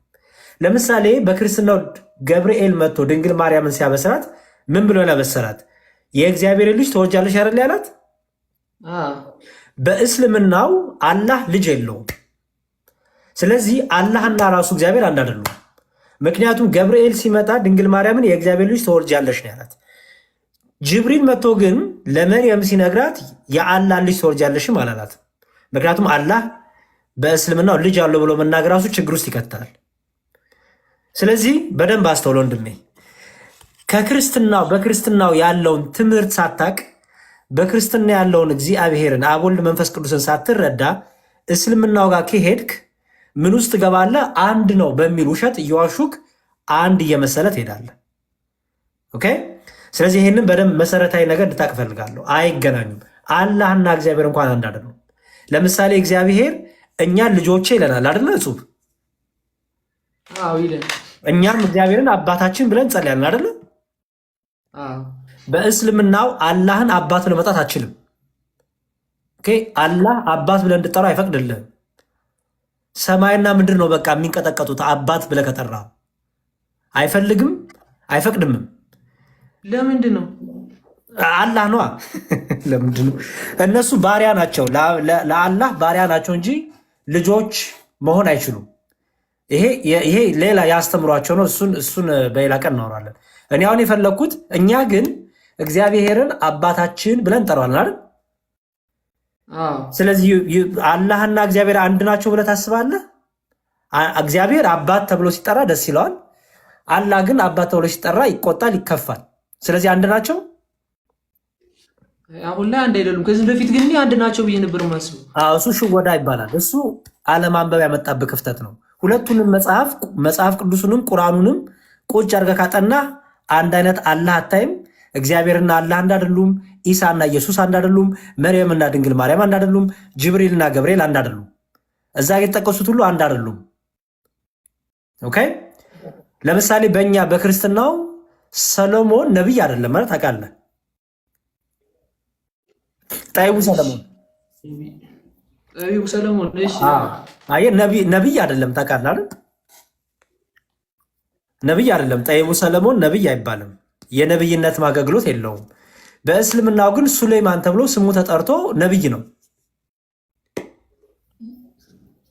ለምሳሌ በክርስትናው ገብርኤል መጥቶ ድንግል ማርያምን ሲያበስራት ምን ብሎ ያበሰራት? የእግዚአብሔር ልጅ ትወልጃለሽ አይደል ያላት። በእስልምናው አላህ ልጅ የለውም። ስለዚህ አላህና ራሱ እግዚአብሔር አንድ አይደሉም። ምክንያቱም ገብርኤል ሲመጣ ድንግል ማርያምን የእግዚአብሔር ልጅ ትወልጃለሽ ነው ያላት። ጅብሪል መጥቶ ግን ለመርየም ሲነግራት የአላህ ልጅ ትወልጃለሽም አላላት። ምክንያቱም አላህ በእስልምናው ልጅ አለው ብሎ መናገር ራሱ ችግር ውስጥ ይከታል። ስለዚህ በደንብ አስተውሎ ወንድሜ፣ በክርስትናው ያለውን ትምህርት ሳታቅ፣ በክርስትና ያለውን እግዚአብሔርን አብ ወልድ መንፈስ ቅዱስን ሳትረዳ እስልምናው ጋር ከሄድክ ምን ውስጥ ገባለህ? አንድ ነው በሚል ውሸት እየዋሹክ አንድ እየመሰለ ትሄዳለህ። ኦኬ። ስለዚህ ይህንን በደንብ መሰረታዊ ነገር እንድታውቅ እፈልጋለሁ። አይገናኙም። አላህና እግዚአብሔር እንኳን አንድ አይደሉም። ለምሳሌ እግዚአብሔር እኛን ልጆቼ ይለናል አይደለ? እጹብ እኛም እግዚአብሔርን አባታችን ብለን እንጸልያለን አይደለ? በእስልምናው አላህን አባት ብለህ መጣት አችልም። አላህ አባት ብለህ እንድጠራው አይፈቅድልህም። ሰማይና ምድር ነው በቃ የሚንቀጠቀጡት አባት ብለህ ከጠራ አይፈልግም፣ አይፈቅድምም። ለምንድን ነው? አላህ ነዋ። ለምንድን ነው? እነሱ ባሪያ ናቸው፣ ለአላህ ባሪያ ናቸው እንጂ ልጆች መሆን አይችሉም። ይሄ ሌላ ያስተምሯቸው ነው። እሱን በሌላ ቀን እናወራለን። እኔ አሁን የፈለግኩት እኛ ግን እግዚአብሔርን አባታችን ብለን እንጠራዋለን አይደል? ስለዚህ አላህና እግዚአብሔር አንድ ናቸው ብለህ ታስባለህ? እግዚአብሔር አባት ተብሎ ሲጠራ ደስ ይለዋል። አላህ ግን አባት ተብሎ ሲጠራ ይቆጣል፣ ይከፋል። ስለዚህ አንድ ናቸው? አሁን ላይ አንድ አይደሉም። ከዚህ በፊት ግን አንድ ናቸው ብዬ ነበር የማስበው። እሱ ሽወዳ ይባላል። እሱ አለማንበብ ያመጣብህ ክፍተት ነው። ሁለቱንም መጽሐፍ ቅዱሱንም ቁርአኑንም ቁጭ አድርገህ ካጠና አንድ አይነት አላህ አታይም። እግዚአብሔርና አላህ አንድ አይደሉም። ኢሳና ኢየሱስ አንድ አይደሉም። መርየምና ድንግል ማርያም አንድ አይደሉም። ጅብሪልና ገብርኤል አንድ አይደሉም። እዛ የተጠቀሱት ሁሉ አንድ አይደሉም። ኦኬ። ለምሳሌ በእኛ በክርስትናው ሰሎሞን ነቢይ አይደለም ማለት ታውቃለህ? ጠቢቡ ሰሎሞን ነቢይ አይደለም ታውቃለህ አይደል? ነቢይ አይደለም። ጠቢቡ ሰሎሞን ነቢይ አይባልም። የነቢይነት አገልግሎት የለውም። በእስልምናው ግን ሱሌይማን ተብሎ ስሙ ተጠርቶ ነቢይ ነው።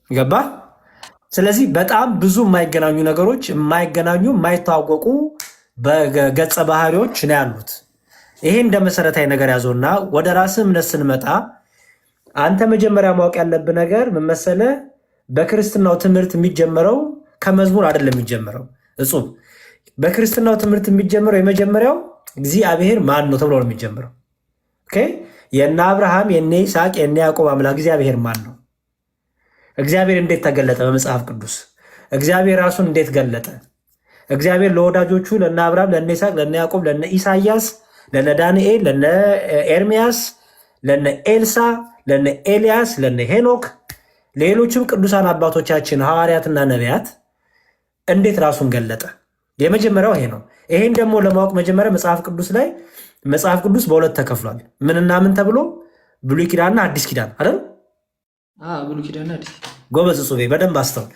ገባ? ስለዚህ በጣም ብዙ የማይገናኙ ነገሮች የማይተዋወቁ በገጸ ባህሪዎች ነው ያሉት። ይሄ እንደ መሰረታዊ ነገር ያዘውና ወደ ራስህ እምነት ስንመጣ አንተ መጀመሪያ ማወቅ ያለብህ ነገር ምን መሰለህ? በክርስትናው ትምህርት የሚጀመረው ከመዝሙር አይደለም የሚጀመረው። እጹብ በክርስትናው ትምህርት የሚጀመረው የመጀመሪያው እግዚአብሔር ማን ነው ተብሎ ነው የሚጀምረው። ኦኬ የእነ አብርሃም የእነ ይስሐቅ የእነ ያዕቆብ አምላክ እግዚአብሔር ማን ነው? እግዚአብሔር እንዴት ተገለጠ? በመጽሐፍ ቅዱስ እግዚአብሔር ራሱን እንዴት ገለጠ? እግዚአብሔር ለወዳጆቹ ለእነ አብርሃም ለእነ ይስሐቅ ለእነ ያዕቆብ ለእነ ኢሳያስ ለነ ዳንኤል ለነ ኤርሚያስ ለነ ኤልሳ ለነ ኤልያስ ለነ ሄኖክ ሌሎችም ቅዱሳን አባቶቻችን ሐዋርያትና ነቢያት እንዴት ራሱን ገለጠ? የመጀመሪያው ይሄ ነው። ይሄን ደግሞ ለማወቅ መጀመሪያ መጽሐፍ ቅዱስ በሁለት ተከፍሏል። ምንና ምን ተብሎ? ብሉይ ኪዳንና አዲስ ኪዳን አይደል? ብሉይ ኪዳንና አዲስ ኪዳን። ጎበዝ ጽቤ በደንብ አስተውል።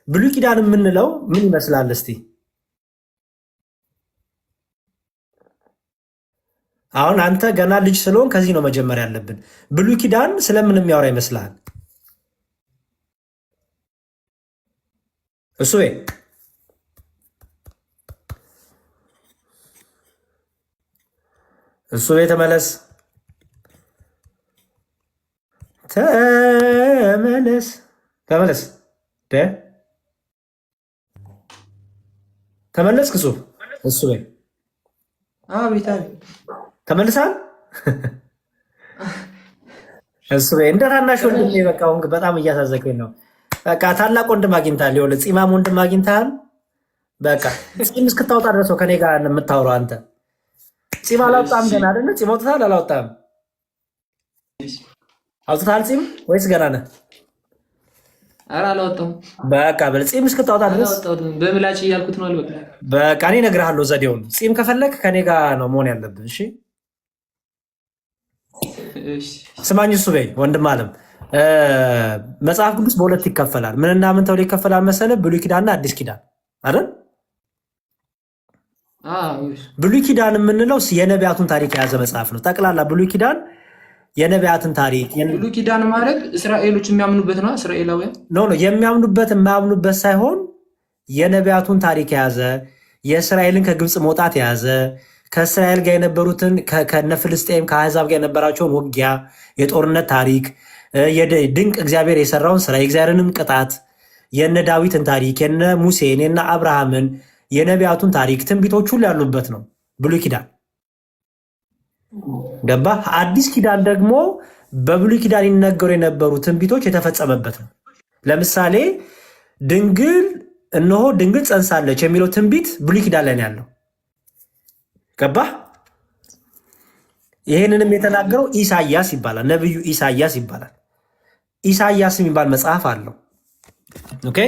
ብሉይ ኪዳን የምንለው ምን ይመስላል እስቲ? አሁን አንተ ገና ልጅ ስለሆን ከዚህ ነው መጀመሪያ ያለብን። ብሉይ ኪዳን ስለምን የሚያወራ ይመስልሃል? እሱ ተመለስ እሱ ተመልሳል። እሱ እንደ ታናሽ ወንድሜ በቃ በጣም እያሳዘቀኝ ነው። በቃ ታላቅ ወንድም አግኝተሃል፣ የሆነ ፂማም ወንድም አግኝተሃል። በቃ ፂም እስክታወጣ ድረስ ከኔ ጋር የምታወራው አንተ። ፂም አላወጣም ገና አይደለ? ፂም አውጥተሃል አላወጣም? አውጥተሃል ፂም ወይስ ገና ነህ? ኧረ አላወጣሁም። በቃ በል ፂም እስክታወጣ ድረስ በምላጭ እያልኩት ነው። አልበቃ በቃ እኔ እነግርሃለሁ ዘዴውን። ፂም ከፈለክ ከኔ ጋር ነው መሆን ያለብን። እሺ ስማኝ እሱ በይ ወንድም አለም መጽሐፍ ቅዱስ በሁለት ይከፈላል። ምንና ምን ተብሎ ይከፈላል መሰለህ? ብሉይ ኪዳንና አዲስ ኪዳን አይደል? ብሉይ ኪዳን የምንለው የነቢያቱን ታሪክ የያዘ መጽሐፍ ነው። ጠቅላላ ብሉይ ኪዳን የነቢያትን ታሪክ። ብሉይ ኪዳን ማለት እስራኤሎች የሚያምኑበት ነው። እስራኤላውያን የሚያምኑበት የማያምኑበት ሳይሆን የነቢያቱን ታሪክ የያዘ የእስራኤልን ከግብፅ መውጣት የያዘ ከእስራኤል ጋር የነበሩትን ከነ ፍልስጤም ከአሕዛብ ጋር የነበራቸውን ውጊያ፣ የጦርነት ታሪክ፣ ድንቅ እግዚአብሔር የሰራውን ስራ፣ የእግዚአብሔርንም ቅጣት፣ የነ ዳዊትን ታሪክ፣ የነ ሙሴን፣ የነ አብርሃምን፣ የነቢያቱን ታሪክ፣ ትንቢቶች ሁሉ ያሉበት ነው ብሉይ ኪዳን። ገባ? አዲስ ኪዳን ደግሞ በብሉይ ኪዳን ይነገሩ የነበሩ ትንቢቶች የተፈጸመበት ነው። ለምሳሌ እነሆ ድንግል ጸንሳለች የሚለው ትንቢት ብሉይ ኪዳን ላይ ነው ያለው። ገባ? ይህንንም የተናገረው ኢሳያስ ይባላል። ነቢዩ ኢሳያስ ይባላል። ኢሳያስ የሚባል መጽሐፍ አለው። ኦኬ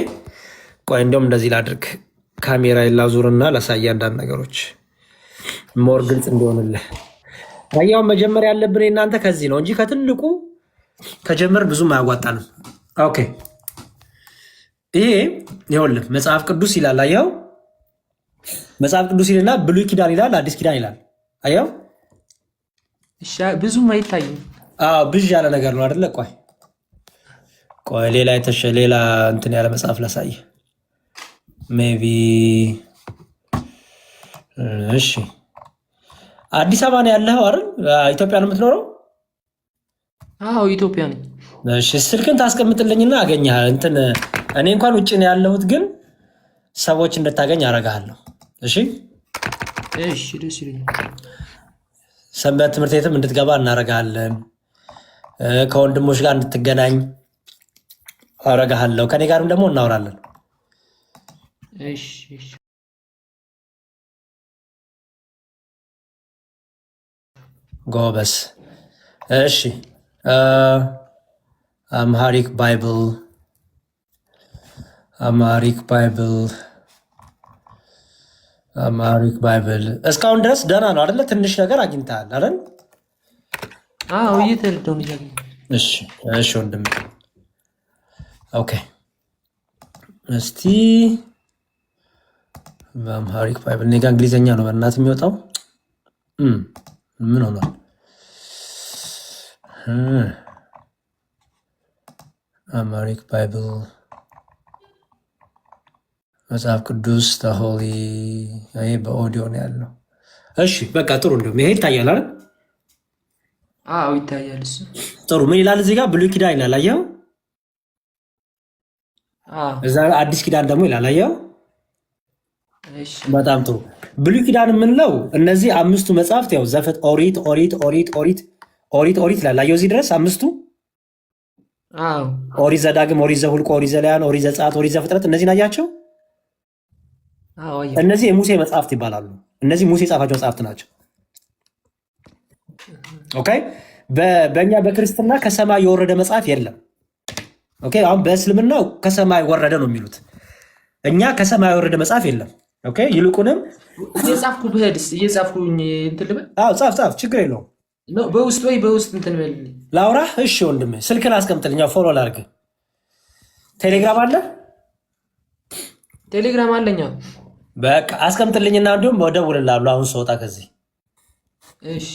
ቆይ እንዲያውም እንደዚህ ላድርግ፣ ካሜራ ላዙርና ላሳይ አንዳንድ ነገሮች ሞር ግልጽ እንዲሆንልህ። ያው መጀመሪያ ያለብን እናንተ ከዚህ ነው እንጂ ከትልቁ ከጀመር ብዙም አያዋጣንም። ኦኬ ይሄ ይኸውልህ መጽሐፍ ቅዱስ ይላል። አየኸው? መጽሐፍ ቅዱስ ይልና ብሉይ ኪዳን ይላል፣ አዲስ ኪዳን ይላል። አየኸው? ብዙም አይታይም። ብዥ ያለ ነገር ነው አይደለ? ቆይ ሌላ እንትን ያለ መጽሐፍ ላሳይ። ሜይ ቢ እሺ፣ አዲስ አበባ ነው ያለኸው አይደል? ኢትዮጵያ ነው የምትኖረው? ኢትዮጵያ ነኝ። እሺ፣ ስልክን ታስቀምጥልኝና አገኘህ። እኔ እንኳን ውጭ ነው ያለሁት፣ ግን ሰዎች እንድታገኝ አደርግሃለሁ። እሺ፣ ደስ ይለኛል። ሰንበት ትምህርት ቤትም እንድትገባ እናደርግሃለን። ከወንድሞች ጋር እንድትገናኝ አደርግሃለሁ። ከኔ ጋርም ደግሞ እናወራለን። ጎበስ። እሺ፣ አምሃሪክ ባይብል እስካሁን ድረስ ደህና ነው አይደለ? ትንሽ ነገር አግኝተሃል አይደል? እየተረዳሁ ነው። እሺ ወንድም። ኦኬ እስቲ በአምሃሪክ ባይብል እኔ ጋ እንግሊዝኛ ነው በእናት የሚወጣው። ምን ሆኗል? አምሃሪክ ባይብል መጽሐፍ ቅዱስ ተሆሊ በኦዲዮ ነው ያለው። እሺ በቃ ጥሩ። እንደውም ይሄ ይታያል አይደል? አዎ ይታያል። እሱ ጥሩ። ምን ይላል እዚህ ጋር? ብሉይ ኪዳን ይላል። አየኸው? እዛ አዲስ ኪዳን ደግሞ ይላል። አየኸው? በጣም ጥሩ። ብሉይ ኪዳን የምንለው እነዚህ አምስቱ መጽሐፍት ያው ዘፍጥረት፣ ኦሪት ኦሪት ኦሪት ኦሪት ኦሪት ኦሪት ይላል። አየኸው? እዚህ ድረስ አምስቱ ኦሪት ዘዳግም፣ ኦሪት ዘኍልቍ፣ ኦሪት ዘሌዋውያን፣ ኦሪት ዘጸአት፣ ኦሪት ዘፍጥረት እነዚህን አያቸው? እነዚህ የሙሴ መጽሐፍት ይባላሉ። እነዚህ ሙሴ የጻፋቸው መጽሐፍት ናቸው። ኦኬ። በእኛ በክርስትና ከሰማይ የወረደ መጽሐፍ የለም። ኦኬ። አሁን በእስልምናው ከሰማይ ወረደ ነው የሚሉት። እኛ ከሰማይ የወረደ መጽሐፍ የለም። ኦኬ። ይልቁንም እየጻፍኩ ብሄድስ እየጻፍኩኝ እንትን ልበል? አዎ ጻፍ፣ ችግር የለውም። በውስጥ በውስጥ እንትን በልልኝ ላውራህ። እሺ ወንድሜ ስልክን አስቀምጥልኝ፣ ፎሎ ላድርግ። ቴሌግራም አለ? ቴሌግራም አለኛ። በቃ አስቀምጥልኝና እንዲሁም እደውልልሃለሁ አሁን ስወጣ ከዚህ። እሺ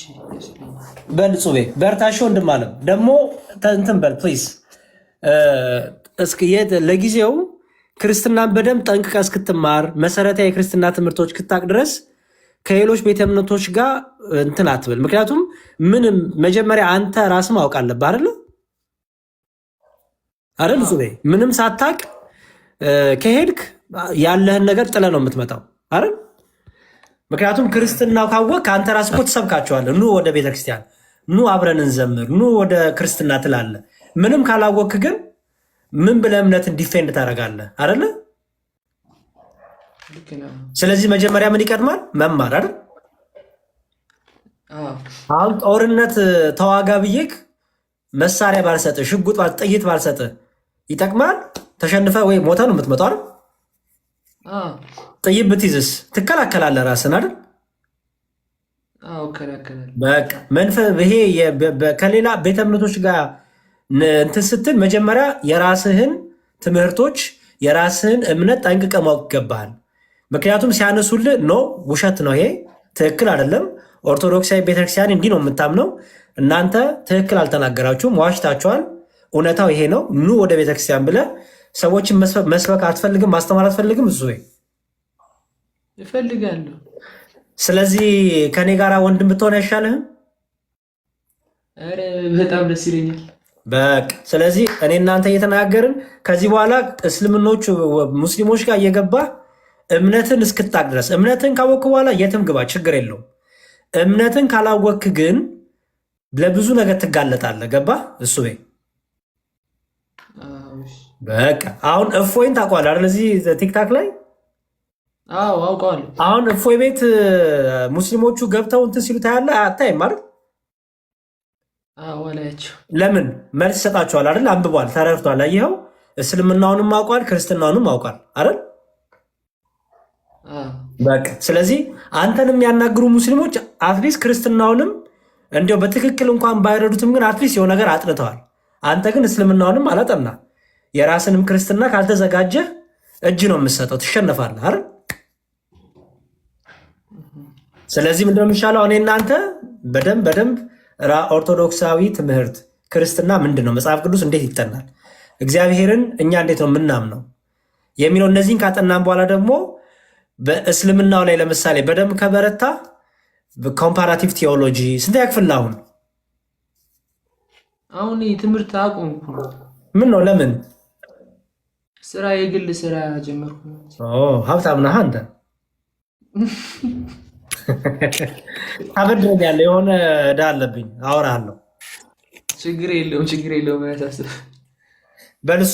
በል ጹቤ በርታሽ ወንድም አለም። ደግሞ እንትን በል ፕሊዝ። ለጊዜው ክርስትናን በደንብ ጠንቅቀህ እስክትማር መሰረታዊ የክርስትና ትምህርቶች ክታቅ ድረስ ከሌሎች ቤተ እምነቶች ጋር እንትን አትበል። ምክንያቱም ምንም መጀመሪያ አንተ ራስህ ማወቅ አለብህ አይደል ጹቤ? ምንም ሳታቅ ከሄድክ ያለህን ነገር ጥለህ ነው የምትመጣው አይደል? ምክንያቱም ክርስትናው ካወቅህ አንተ ራስህ እኮ ትሰብካቸዋለህ። ኑ ወደ ቤተክርስቲያን፣ ኑ አብረን እንዘምር፣ ኑ ወደ ክርስትና ትላለህ። ምንም ካላወቅህ ግን ምን ብለህ እምነትን ዲፌንድ ታደርጋለህ አይደለ? ስለዚህ መጀመሪያ ምን ይቀድማል? መማር አይደል? አሁን ጦርነት ተዋጋ ብዬክ መሳሪያ ባልሰጥህ፣ ሽጉጥ ጥይት ባልሰጥህ ይጠቅማል? ተሸንፈ ወይ ሞተ ነው የምትመጣው አይደል? ጥይት ብትይዝስ ትከላከላለህ ራስን አይደል? በቃ ይሄ ከሌላ ቤተ እምነቶች ጋር እንትን ስትል መጀመሪያ የራስህን ትምህርቶች የራስህን እምነት ጠንቅቀህ ማወቅ ይገባሃል። ምክንያቱም ሲያነሱልህ ኖ ውሸት ነው፣ ይሄ ትክክል አይደለም፣ ኦርቶዶክሳዊ ቤተክርስቲያን እንዲህ ነው የምታምነው፣ እናንተ ትክክል አልተናገራችሁም፣ ዋሽታችኋል፣ እውነታው ይሄ ነው፣ ኑ ወደ ቤተክርስቲያን ብለህ ሰዎችን መስበክ አትፈልግም? ማስተማር አትፈልግም? እሱ እፈልጋለሁ። ስለዚህ ከኔ ጋር ወንድም ብትሆን አይሻልህም? ኧረ በጣም ደስ ይለኛል። በቃ ስለዚህ እኔ እናንተ እየተናገርን ከዚህ በኋላ እስልምኖቹ ሙስሊሞች ጋር እየገባ እምነትን እስክታቅ ድረስ እምነትን ካወቅክ በኋላ የትም ግባ፣ ችግር የለውም። እምነትን ካላወቅክ ግን ለብዙ ነገር ትጋለጣለህ። ገባ? እሱ በቃ አሁን እፎይን ታውቀዋለህ አይደል? እዚህ ቲክታክ ላይ አውቀዋለሁ። አሁን እፎይ ቤት ሙስሊሞቹ ገብተው እንትን ሲሉ ታያለህ? አታይም አይደል? ለምን መልስ ይሰጣቸዋል አይደል? አንብቧል፣ ተረድቷል። ይኸው እስልምናውንም አውቋል፣ ክርስትናውንም አውቋል አይደል? በቃ ስለዚህ አንተን የሚያናግሩ ሙስሊሞች አትሊስት ክርስትናውንም እንዲያው በትክክል እንኳን ባይረዱትም ግን አትሊስት የሆነ ነገር አጥንተዋል። አንተ ግን እስልምናውንም አላጠና፣ የራስንም ክርስትና ካልተዘጋጀህ እጅ ነው የምትሰጠው፣ ትሸነፋለህ አይደል? ስለዚህ ምንድነው የሚሻለው? እኔ እናንተ በደንብ ኦርቶዶክሳዊ ትምህርት ክርስትና ምንድን ነው፣ መጽሐፍ ቅዱስ እንዴት ይጠናል፣ እግዚአብሔርን እኛ እንዴት ነው የምናምነው የሚለው እነዚህን ካጠናን በኋላ ደግሞ በእስልምናው ላይ ለምሳሌ በደንብ ከበረታ ኮምፓራቲቭ ቴዎሎጂ ስንት ያክፍል አሁን ትምህርት አቆምኩ። ምን ነው? ለምን? ስራ የግል ስራ ጀመርኩ። ሀብታም ነህ አንተ። ታበድረኛለህ፣ የሆነ ዕዳ አለብኝ፣ አወራሃለሁ። ችግር የለውም ያሳስብ። በልሱ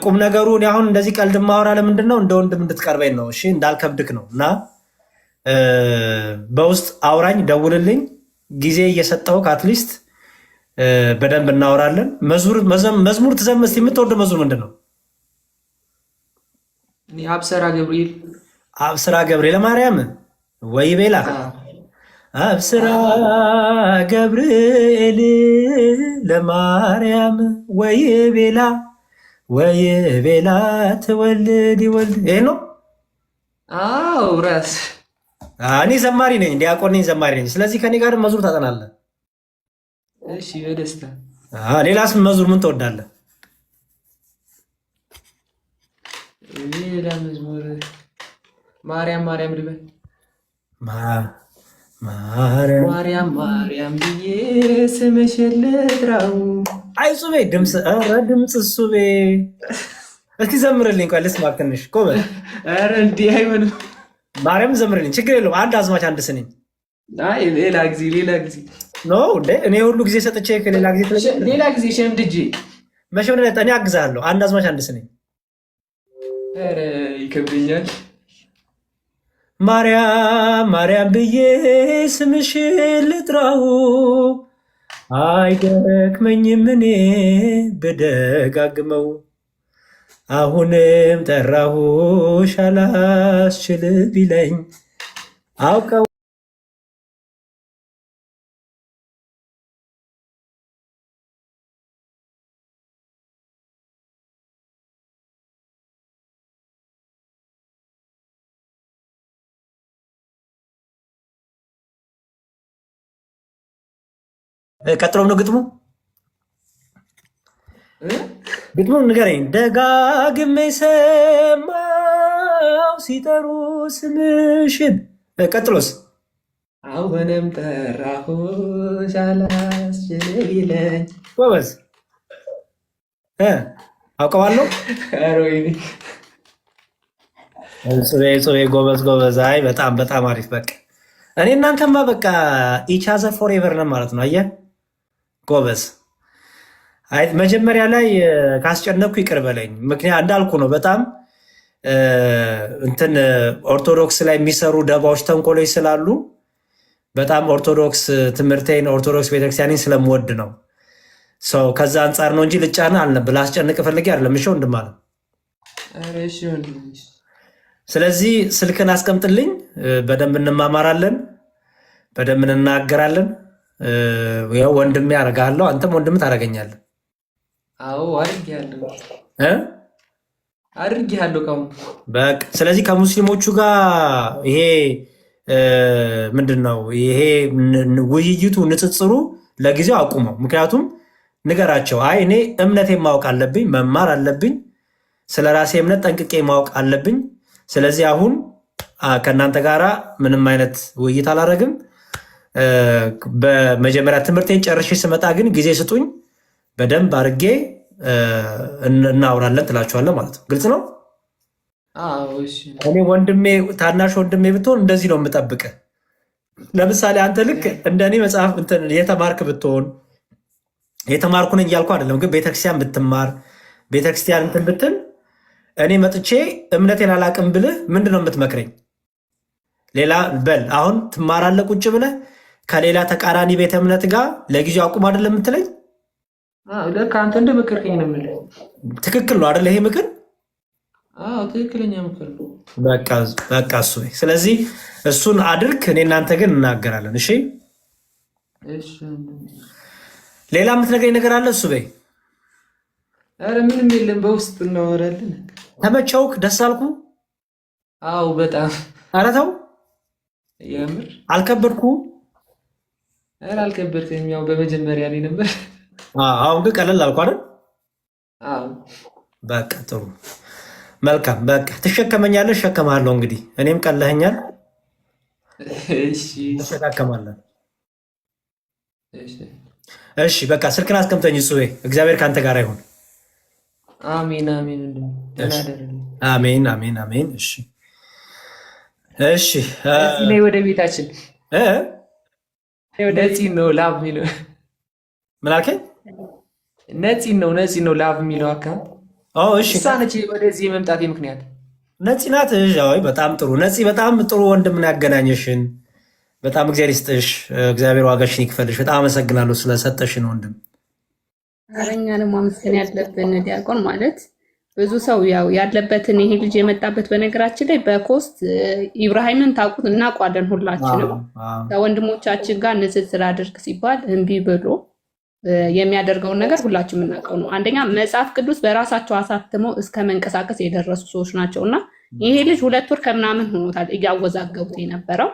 ቁም ነገሩ አሁን እንደዚህ ቀልድ ማወራ ለምንድን ነው? እንደ ወንድም እንድትቀርበኝ ነው። እሺ እንዳልከብድክ ነው። እና በውስጥ አውራኝ፣ ደውልልኝ፣ ጊዜ እየሰጠው ከአትሊስት በደንብ እናወራለን። መዝሙር ትዘምር። የምትወደው መዝሙር ምንድን ነው? አብሰራ ገብርኤል። አብስራ ገብርኤል ለማርያም ወይ ቤላ አብስራ ገብርኤል ለማርያም ወይ ቤላ ትወልድ ይወልድ። ይሄ ነው። ራስ እኔ ዘማሪ ነኝ፣ ዲያቆን ነኝ፣ ዘማሪ ነኝ። ስለዚህ ከኔ ጋር መዝሙር ታጠናለህ። እሺ በደስታ። ሌላስ መዝሙር ምን ትወዳለህ? ሌላ መዝሙር ማርያም ማርያም ልበል። ማርያም ማርያም ብዬ ስምሽን ልጥራው። አይ ጹቤ ድምፅ ጹቤ እስኪ ዘምርልኝ። ቆይ ልስማ ትንሽ ጎበዝ። ኧረ እንዲህ አይሆንም። ማርያም ዘምርልኝ። ችግር የለውም። አንድ አዝማች አንድ ስንኝ። አይ ሌላ ጊዜ ኖ እንዴ እኔ ሁሉ ጊዜ ሰጥቼ ከሌላ ጊዜ ሸምድጄ መሸምደት እኔ አግዛለሁ። አንድ አዝማች አንድ ስንኝ። ኧረ ይከብደኛል። ማርያም ማርያም ብዬ ስምሽን ልጥራው አይደክመኝም እኔ ብደጋግመው አሁንም ጠራሁሽ አላስችል ቢለኝ አውቀው ቀጥሎም ነው ግጥሙ ንገረኝ። ደጋግሜ ሰማው ሲጠሩ ስምሽን። ቀጥሎስ? አሁንም ጠራሁሽ አላስችል ቢለኝ። ጎበዝ አውቀዋለሁ። ጎበዝ። አይ በጣም አሪፍ። በቃ እኔ እናንተማ በቃ ኢቻዘ ፎሬቨር ነን ማለት ነው። አየህ ጎበዝ። አይ መጀመሪያ ላይ ካስጨነቅኩ ይቅር በለኝ። ምክንያት እንዳልኩ ነው። በጣም እንትን ኦርቶዶክስ ላይ የሚሰሩ ደባዎች፣ ተንኮሎች ስላሉ በጣም ኦርቶዶክስ ትምህርቴን ኦርቶዶክስ ቤተክርስቲያንን ስለምወድ ነው። ሰው ከዛ አንጻር ነው እንጂ ልጫና አልነበር። ላስጨንቅ ፈልጌ አይደለም። እሺ ወንድም አለ። ስለዚህ ስልክን አስቀምጥልኝ። በደንብ እንማማራለን፣ በደንብ እንናገራለን። ያው ወንድሜ አደርግሃለሁ፣ አንተም ወንድም ታደርገኛለህ። አዎ አድርጌሃለሁ። በቃ ስለዚህ ከሙስሊሞቹ ጋር ይሄ ምንድን ነው ይሄ ውይይቱ ንጽጽሩ ለጊዜው አቁመው። ምክንያቱም ንገራቸው፣ አይ እኔ እምነቴን ማወቅ አለብኝ፣ መማር አለብኝ፣ ስለ ራሴ እምነት ጠንቅቄ ማወቅ አለብኝ። ስለዚህ አሁን ከእናንተ ጋራ ምንም አይነት ውይይት አላደርግም። በመጀመሪያ ትምህርቴን ጨርሼ ስመጣ ግን ጊዜ ስጡኝ፣ በደንብ አድርጌ እናውራለን ትላችኋለህ ማለት ነው። ግልጽ ነው። እኔ ወንድሜ ታናሽ ወንድሜ ብትሆን እንደዚህ ነው የምጠብቅህ። ለምሳሌ አንተ ልክ እንደኔ መጽሐፍ የተማርክ ብትሆን፣ የተማርኩ ነኝ እያልኩ አይደለም፣ ግን ቤተክርስቲያን ብትማር ቤተክርስቲያን እንትን ብትል እኔ መጥቼ እምነቴን አላቅም ብልህ ምንድን ነው የምትመክረኝ? ሌላ በል አሁን ትማራለህ ቁጭ ብለህ ከሌላ ተቃራኒ ቤተ እምነት ጋር ለጊዜው አቁም አይደለም የምትለኝ? አንተ እንደ ምክርከኝ ነው የምልህ። ትክክል ነው አይደለ? ይሄ ምክር ትክክለኛ ምክር ነው። በቃ እሱ። ስለዚህ እሱን አድርግ፣ እኔ እናንተ ግን እናገራለን። እሺ ሌላ የምትነግረኝ ነገር አለ? እሱ በይ። ኧረ ምንም የለም፣ በውስጥ እናወራለን። ተመቸውክ? ደስ አልኩ? አዎ በጣም። ኧረ ተው የምር አልከበድኩ? ኧረ አልከበድከኝም። ያው በመጀመሪያ ላይ ነበር። አሁን ግን ቀለል አልኩ አይደል? አዎ በቃ ጥሩ መልካም። በቃ ትሸከመኛለህ፣ እሸከምሃለሁ። እንግዲህ እኔም ቀለኸኛል። እሺ እንሸካከማለን። እሺ በቃ ስልክን አስቀምጠኝ። እሱዬ እግዚአብሔር ከአንተ ጋር ይሁን። አሜን አሜን አሜን አሜን አሜን። እሺ እሺ። ነይ ወደ ቤታችን። ነፂ ነው ላቭ የሚለው። ምን አልከኝ? ነፂ ነው ላቭ የሚለው አካል። እሺ እሷ ነች ወደዚህ የመምጣቴ ምክንያት። ነፂ ናት። በጣም ጥሩ ነፂ፣ በጣም ጥሩ ወንድምን ያገናኘሽን። በጣም እግዚአብሔር ይስጥሽ፣ እግዚአብሔር ዋጋሽን ይክፈልሽ። በጣም አመሰግናለሁ ስለሰጠሽን ወንድም። እኛ ደግሞ አመስገን ያለብን ዲያቆን ማለት ብዙ ሰው ያው ያለበትን ይሄ ልጅ የመጣበት በነገራችን ላይ በኮስት ኢብራሂምን ታውቁት እናውቋለን ሁላችንም። ከወንድሞቻችን ጋር ንጽጽር አድርግ ሲባል እምቢ ብሎ የሚያደርገውን ነገር ሁላችን የምናውቀው ነው። አንደኛ መጽሐፍ ቅዱስ በራሳቸው አሳትመው እስከ መንቀሳቀስ የደረሱ ሰዎች ናቸው እና ይሄ ልጅ 2 ወር ከምናምን ሆኖታል እያወዛገቡት የነበረው።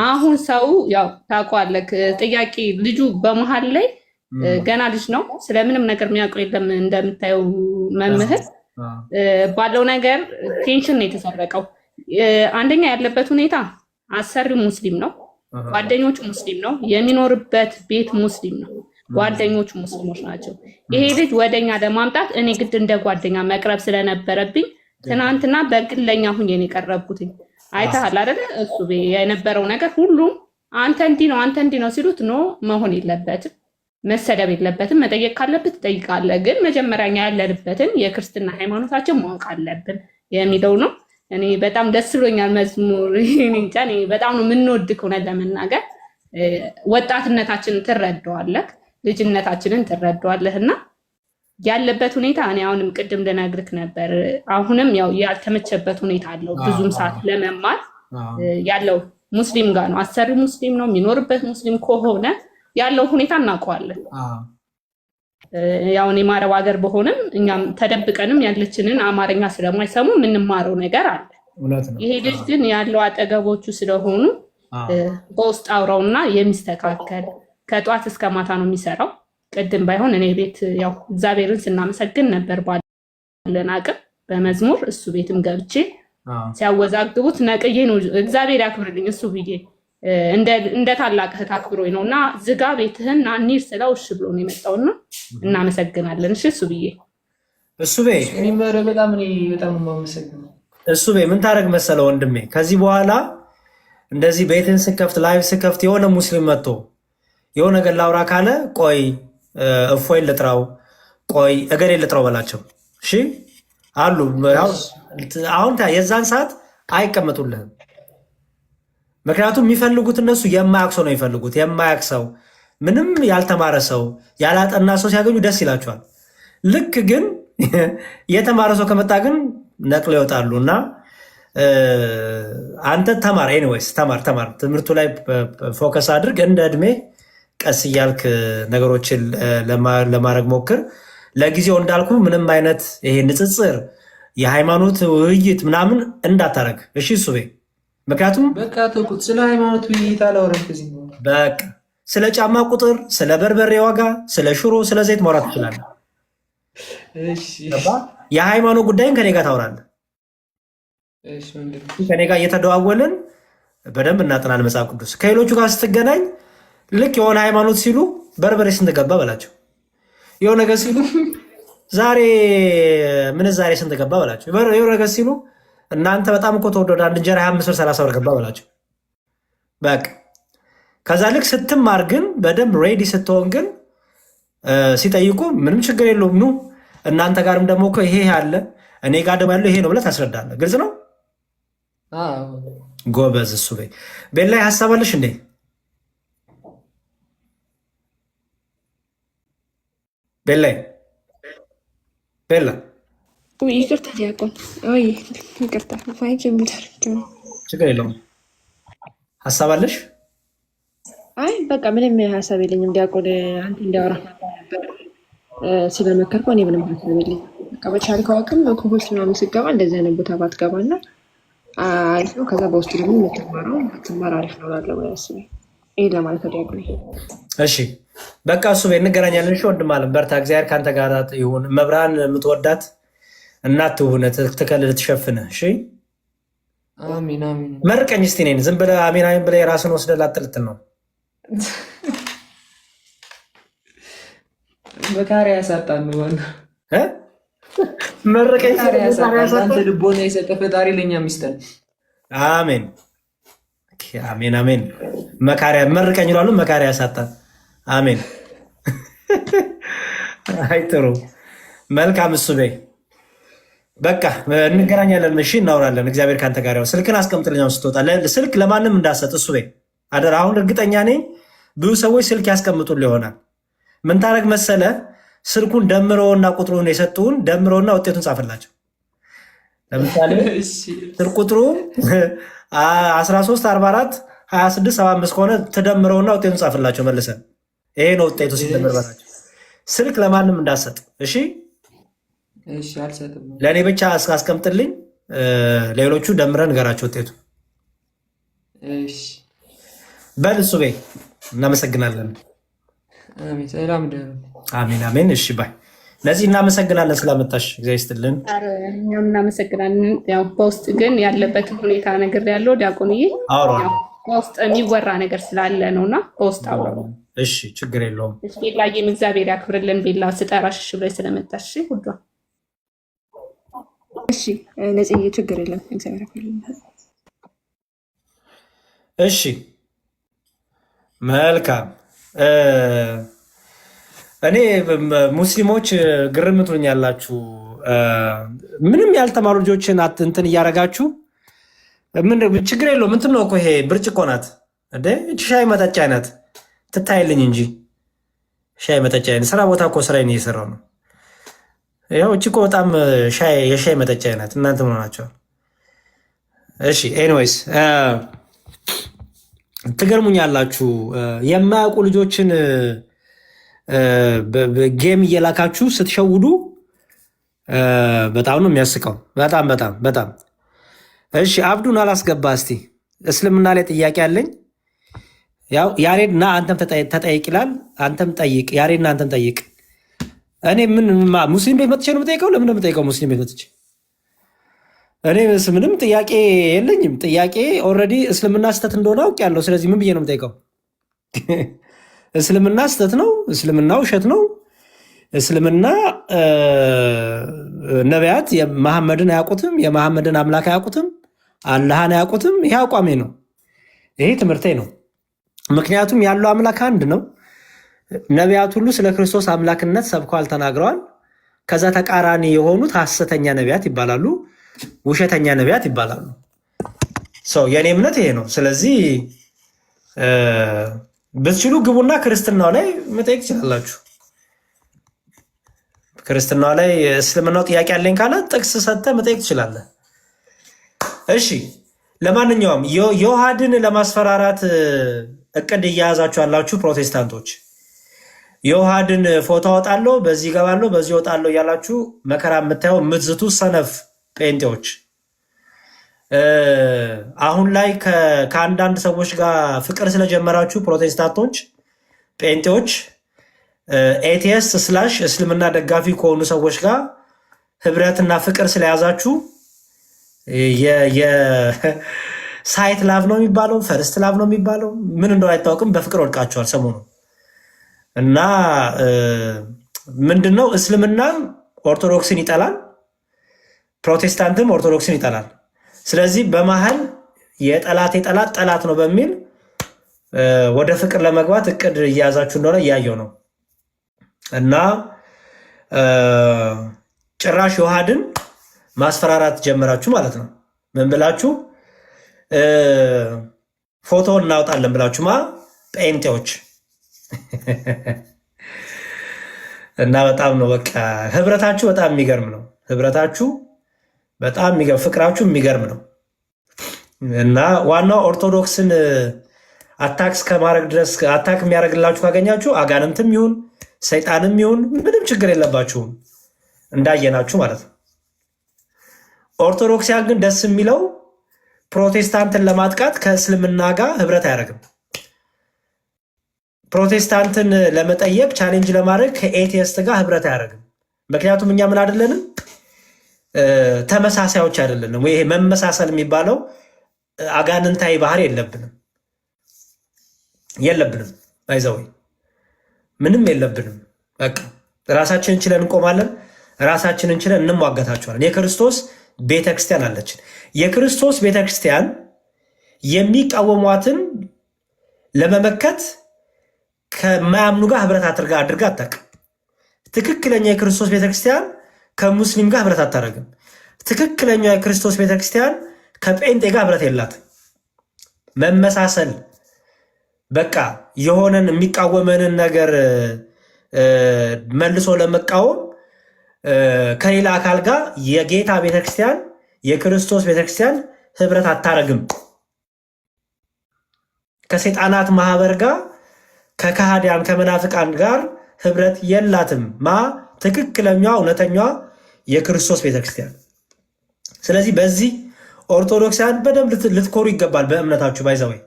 አሁን ሰው ያው ታውቀዋለህ፣ ጥያቄ ልጁ በመሀል ላይ ገና ልጅ ነው፣ ስለምንም ነገር የሚያውቀው የለም። እንደምታየው መምህር ባለው ነገር ቴንሽን ነው የተሰረቀው። አንደኛ ያለበት ሁኔታ አሰሪው ሙስሊም ነው፣ ጓደኞቹ ሙስሊም ነው፣ የሚኖርበት ቤት ሙስሊም ነው፣ ጓደኞቹ ሙስሊሞች ናቸው። ይሄ ልጅ ወደኛ ለማምጣት እኔ ግድ እንደ ጓደኛ መቅረብ ስለነበረብኝ ትናንትና በግለኛ ሁኜ ነው የቀረብኩትኝ። አይተሃል አይደለ? እሱ የነበረው ነገር ሁሉም አንተ እንዲህ ነው ሲሉት ኖ መሆን የለበትም መሰደብ የለበትም። መጠየቅ ካለብህ ትጠይቃለህ፣ ግን መጀመሪያ ያለንበትን የክርስትና ሃይማኖታችን ማወቅ አለብን የሚለው ነው። እኔ በጣም ደስ ብሎኛል። መዝሙር እንጃ እኔ በጣም ነው የምንወድህ። እውነት ለመናገር ወጣትነታችንን ትረዳዋለህ፣ ልጅነታችንን ትረዳዋለህ እና ያለበት ሁኔታ እኔ አሁንም ቅድም ልነግርህ ነበር። አሁንም ያው ያልተመቸበት ሁኔታ አለው። ብዙም ሰዓት ለመማር ያለው ሙስሊም ጋር ነው። አሰሪ ሙስሊም ነው፣ የሚኖርበት ሙስሊም ከሆነ ያለው ሁኔታ እናውቀዋለን። ያው እኔ ማረብ ሀገር በሆንም እኛም ተደብቀንም ያለችንን አማርኛ ስለማይሰሙ የምንማረው ነገር አለ። ይሄ ልጅ ግን ያለው አጠገቦቹ ስለሆኑ በውስጥ አውራውና የሚስተካከል ከጧት እስከ ማታ ነው የሚሰራው። ቅድም ባይሆን እኔ ቤት ያው እግዚአብሔርን ስናመሰግን ነበር ባለን አቅም በመዝሙር እሱ ቤትም ገብቼ ሲያወዛግቡት ነቅዬ ነው እግዚአብሔር ያክብርልኝ እሱ ብዬ እንደ ታላቅ እህት አክብሮኝ ነው እና ዝጋ ቤትህን አንሂድ ስለው እሺ ብሎ ነው የመጣውና እናመሰግናለን። እሺ እሱ ብዬ በጣም የማመሰግነው እሱ ምን ታደርግ መሰለው ወንድሜ፣ ከዚህ በኋላ እንደዚህ ቤትን ስከፍት ላይቭ ስከፍት የሆነ ሙስሊም መጥቶ የሆነ ነገር ላውራ ካለ ቆይ እፎይ ልጥራው፣ ቆይ እገሌ ልጥራው በላቸው። እሺ አሉ አሁን የዛን ሰዓት አይቀመጡልህም። ምክንያቱም የሚፈልጉት እነሱ የማያውቅ ሰው ነው የሚፈልጉት። የማያውቅ ሰው፣ ምንም ያልተማረ ሰው፣ ያላጠና ሰው ሲያገኙ ደስ ይላቸዋል። ልክ ግን የተማረ ሰው ከመጣ ግን ነቅለው ይወጣሉ። እና አንተ ተማር፣ ኤኒዌይስ ተማር፣ ትምህርቱ ላይ ፎከስ አድርግ። እንደ እድሜ ቀስ እያልክ ነገሮችን ለማድረግ ሞክር። ለጊዜው እንዳልኩ ምንም አይነት ይሄ ንጽጽር፣ የሃይማኖት ውይይት ምናምን እንዳታረግ እሺ ሱቤ። ምክንያቱም በቃ ተውኩት። ስለ ሃይማኖት ውይይት አላወራም ከዚህ በቃ ስለ ጫማ ቁጥር፣ ስለ በርበሬ ዋጋ፣ ስለ ሽሮ፣ ስለ ዘይት ማውራት ትችላለህ። የሃይማኖት ጉዳይን ከኔ ጋር ታወራለህ። ከኔ ጋር እየተደዋወልን በደንብ እናጠናል መጽሐፍ ቅዱስ። ከሌሎቹ ጋር ስትገናኝ ልክ የሆነ ሃይማኖት ሲሉ በርበሬ ስንት ገባ በላቸው። የሆነ ነገር ሲሉ ዛሬ ምንዛሬ ስንት ገባ በላቸው። የሆነ ነገር ሲሉ እናንተ በጣም እኮ ተወደደ አንድ እንጀራ 25 ብር 30 ብር ገባ በላቸው። በቃ ከዛ ልክ ስትማር ግን በደንብ ሬዲ ስትሆን ግን ሲጠይቁ ምንም ችግር የለውም ኑ እናንተ ጋርም ደግሞ እኮ ይሄ አለ እኔ ጋር ደግሞ ያለው ይሄ ነው ብለህ ታስረዳለህ። ግልጽ ነው። ጎበዝ። እሱ ቤት ላይ ሀሳብ አለሽ እንዴ? ቤላ ይቅርታ ዲያቆን፣ ይቅርታ ችግር የለውም። ሀሳብ አለሽ? አይ በቃ ምንም ሀሳብ የለኝም ዲያቆን። አንተ እንዲያወራ ነበር ስለመከርከው እኔ ምንም ሀሳብ የለኝም። በቃ በቻልከው አቅም ኮሆስ ምናምን ስገባ እንደዚህ አይነት ቦታ ባትገባና አሪፍ ነው። ከዛ በውስጡ ደግሞ የምትማር አሪፍ ነው ላለው ያስብ ይሄ ለማለት ዲያቆን። እሺ በቃ እሱ እንገናኛለን። እሺ ወንድም አለም በርታ። እግዚአብሔር ከአንተ ጋር ይሁን። መብራን የምትወዳት እናት ትሁን፣ ትከልል፣ ትሸፍንህ። እሺ አሜን አሜን። መርቀኝ እስቲ እኔን ዝም ብለህ አሜን አሜን ብለህ የራስን ወስደህ ላጥልትን ነው። መካሪያ ያሳጣን ነው መርቀኝ። አንተ ልቦና የሰጠ ፈጣሪ ለኛ ሚስጠን። አሜን አሜን አሜን። መካሪያ መርቀኝ ይላሉ። መካሪያ ያሳጣን። አሜን። አይ ጥሩ መልካም። እሱ በይ በቃ እንገናኛለን። እሺ እናወራለን። እግዚአብሔር ካንተ ጋር ያው ስልክን አስቀምጥልኝ ስትወጣ። ስልክ ለማንም እንዳሰጥ እሱ በይ አደራ። አሁን እርግጠኛ ነኝ ብዙ ሰዎች ስልክ ያስቀምጡልህ ይሆናል። ምን ታደርግ መሰለ ስልኩን ደምረውና ቁጥሩን የሰጡን ደምረውና ውጤቱን ጻፍላቸው። ለምሳሌ ስልክ ቁጥሩ 13 44 26 75 ከሆነ ተደምረውና ውጤቱን ጻፍላቸው መልሰን። ይሄ ነው ውጤቱ ሲደመር በላቸው። ስልክ ለማንም እንዳሰጥ እሺ። እሺ አልሰጥም። ለእኔ ብቻ አስቀምጥልኝ። ሌሎቹ ደምረን ንገራቸው ውጤቱ። እሺ በል እሱ በይ። እናመሰግናለን። አሜን። ሰላም ደሩ። አሜን አሜን። እሺ ባይ ለዚህ እናመሰግናለን ስለመጣሽ፣ እግዚአብሔር ይስጥልን። እኛም እናመሰግናለን። ያው በውስጥ ግን ያለበትን ሁኔታ ነገር ያለው ዲያቆንዬ በውስጥ የሚወራ ነገር ስላለ ነውና በውስጥ አውራው። እሺ ችግር የለውም። ቤላዬም እግዚአብሔር ያክብርልን። ቤላ ስጠራሽ እሺ ብለሽ ስለመጣሽ ሁሉ እሺ ነጽዬ ችግር የለም። እግዚአብሔር ያክብርልን። እሺ መልካም። እኔ ሙስሊሞች ግርም ትሆኛላችሁ። ምንም ያልተማሩ ልጆችን እንትን እያደረጋችሁ ችግር የለውም። እንትን ነው እኮ ይሄ ብርጭቆ ናት እንደ ሻይ መጠጫ አይነት ትታይልኝ እንጂ ሻይ መጠጫ አይነት ስራ ቦታ እኮ ስራዬን እየሰራሁ ነው። ያው እቺ እኮ በጣም የሻይ መጠጫ አይነት እናንተ ምን ሆናችኋል? እሺ ኤኒዌይስ ትገርሙኛላችሁ። የማያውቁ ልጆችን ጌም እየላካችሁ ስትሸውዱ በጣም ነው የሚያስቀው። በጣም በጣም በጣም። እሺ አብዱን አላስገባ እስቲ። እስልምና ላይ ጥያቄ አለኝ። ያው ያሬድ ና አንተም ተጠይቅ ይላል። አንተም ጠይቅ ያሬድ ና አንተም ጠይቅ። እኔ ምን ሙስሊም ቤት መጥቼ ነው የምጠይቀው? ለምን ነው የምጠይቀው ሙስሊም ቤት መጥቼ? እኔ ምንም ጥያቄ የለኝም። ጥያቄ ኦልሬዲ እስልምና ስህተት እንደሆነ አውቄያለሁ። ስለዚህ ምን ብዬ ነው የምጠይቀው? እስልምና ስህተት ነው፣ እስልምና ውሸት ነው፣ እስልምና ነቢያት መሐመድን አያውቁትም፣ የመሐመድን አምላክ አያውቁትም፣ አላህን አያውቁትም። ይሄ አቋሜ ነው፣ ይሄ ትምህርቴ ነው። ምክንያቱም ያለው አምላክ አንድ ነው። ነቢያት ሁሉ ስለ ክርስቶስ አምላክነት ሰብከዋል፣ ተናግረዋል። ከዛ ተቃራኒ የሆኑት ሐሰተኛ ነቢያት ይባላሉ፣ ውሸተኛ ነቢያት ይባላሉ። የእኔ እምነት ይሄ ነው። ስለዚህ ብትችሉ ግቡና ክርስትናው ላይ መጠየቅ ትችላላችሁ። ክርስትናው ላይ እስልምናው ጥያቄ ያለኝ ካለ ጥቅስ ሰጥተህ መጠየቅ ትችላለህ። እሺ ለማንኛውም ዮሐድን ለማስፈራራት እቅድ እያያዛችሁ ያላችሁ ፕሮቴስታንቶች ዮሐድን ፎቶ አወጣለሁ፣ በዚህ እገባለሁ፣ በዚህ እወጣለሁ እያላችሁ መከራ የምታየው የምትዝቱ ሰነፍ ጴንጤዎች አሁን ላይ ከአንዳንድ ሰዎች ጋር ፍቅር ስለጀመራችሁ ፕሮቴስታንቶች ጴንጤዎች ኤቲኤስ ስላሽ እስልምና ደጋፊ ከሆኑ ሰዎች ጋር ህብረትና ፍቅር ስለያዛችሁ የሳይት ላቭ ነው የሚባለው፣ ፈርስት ላቭ ነው የሚባለው፣ ምን እንደሆነ አይታወቅም። በፍቅር ወድቃችኋል ሰሞኑ እና ምንድነው እስልምናም ኦርቶዶክስን ይጠላል፣ ፕሮቴስታንትም ኦርቶዶክስን ይጠላል። ስለዚህ በመሀል የጠላት ጠላት ነው በሚል ወደ ፍቅር ለመግባት እቅድ እያያዛችሁ እንደሆነ እያየው ነው። እና ጭራሽ ዮሐድን ማስፈራራት ጀመራችሁ ማለት ነው። ምን ብላችሁ ፎቶ እናውጣለን ብላችሁ ጴንጤዎች እና በጣም ነው በቃ ህብረታችሁ በጣም የሚገርም ነው። ህብረታችሁ በጣም የሚገርም፣ ፍቅራችሁ የሚገርም ነው። እና ዋናው ኦርቶዶክስን አታክ ከማድረግ ድረስ አታክ የሚያደርግላችሁ ካገኛችሁ አጋንንትም ይሁን ሰይጣንም ይሁን ምንም ችግር የለባችሁም እንዳየናችሁ ማለት ነው። ኦርቶዶክሲያን ግን ደስ የሚለው ፕሮቴስታንትን ለማጥቃት ከእስልምና ጋር ህብረት አያደርግም። ፕሮቴስታንትን ለመጠየቅ ቻሌንጅ ለማድረግ ከኤቲስት ጋር ህብረት አያደርግም። ምክንያቱም እኛ ምን አይደለንም፣ ተመሳሳዮች አይደለንም። ወይ መመሳሰል የሚባለው አጋንንታዊ ባህሪ የለብንም። አይዘው ምንም የለብንም። በቃ ራሳችንን ችለን እንቆማለን፣ ራሳችንን ችለን እንሟገታቸዋለን። የክርስቶስ ቤተክርስቲያን አለችን። የክርስቶስ ቤተክርስቲያን የሚቃወሟትን ለመመከት ከማያምኑ ጋር ህብረት አድርጋ አታውቅም። ትክክለኛ የክርስቶስ ቤተክርስቲያን ከሙስሊም ጋር ህብረት አታደርግም። ትክክለኛ የክርስቶስ ቤተክርስቲያን ከጴንጤ ጋር ህብረት የላትም። መመሳሰል በቃ የሆነን የሚቃወመንን ነገር መልሶ ለመቃወም ከሌላ አካል ጋር የጌታ ቤተክርስቲያን የክርስቶስ ቤተክርስቲያን ህብረት አታረግም። ከሰይጣናት ማህበር ጋር ከካህዲያን ከመናፍቃን ጋር ህብረት የላትም። ትክክለኛ እውነተኛ የክርስቶስ ቤተክርስቲያን። ስለዚህ በዚህ ኦርቶዶክሳውያን በደንብ ልትኮሩ ይገባል። በእምነታችሁ ባይዘወይ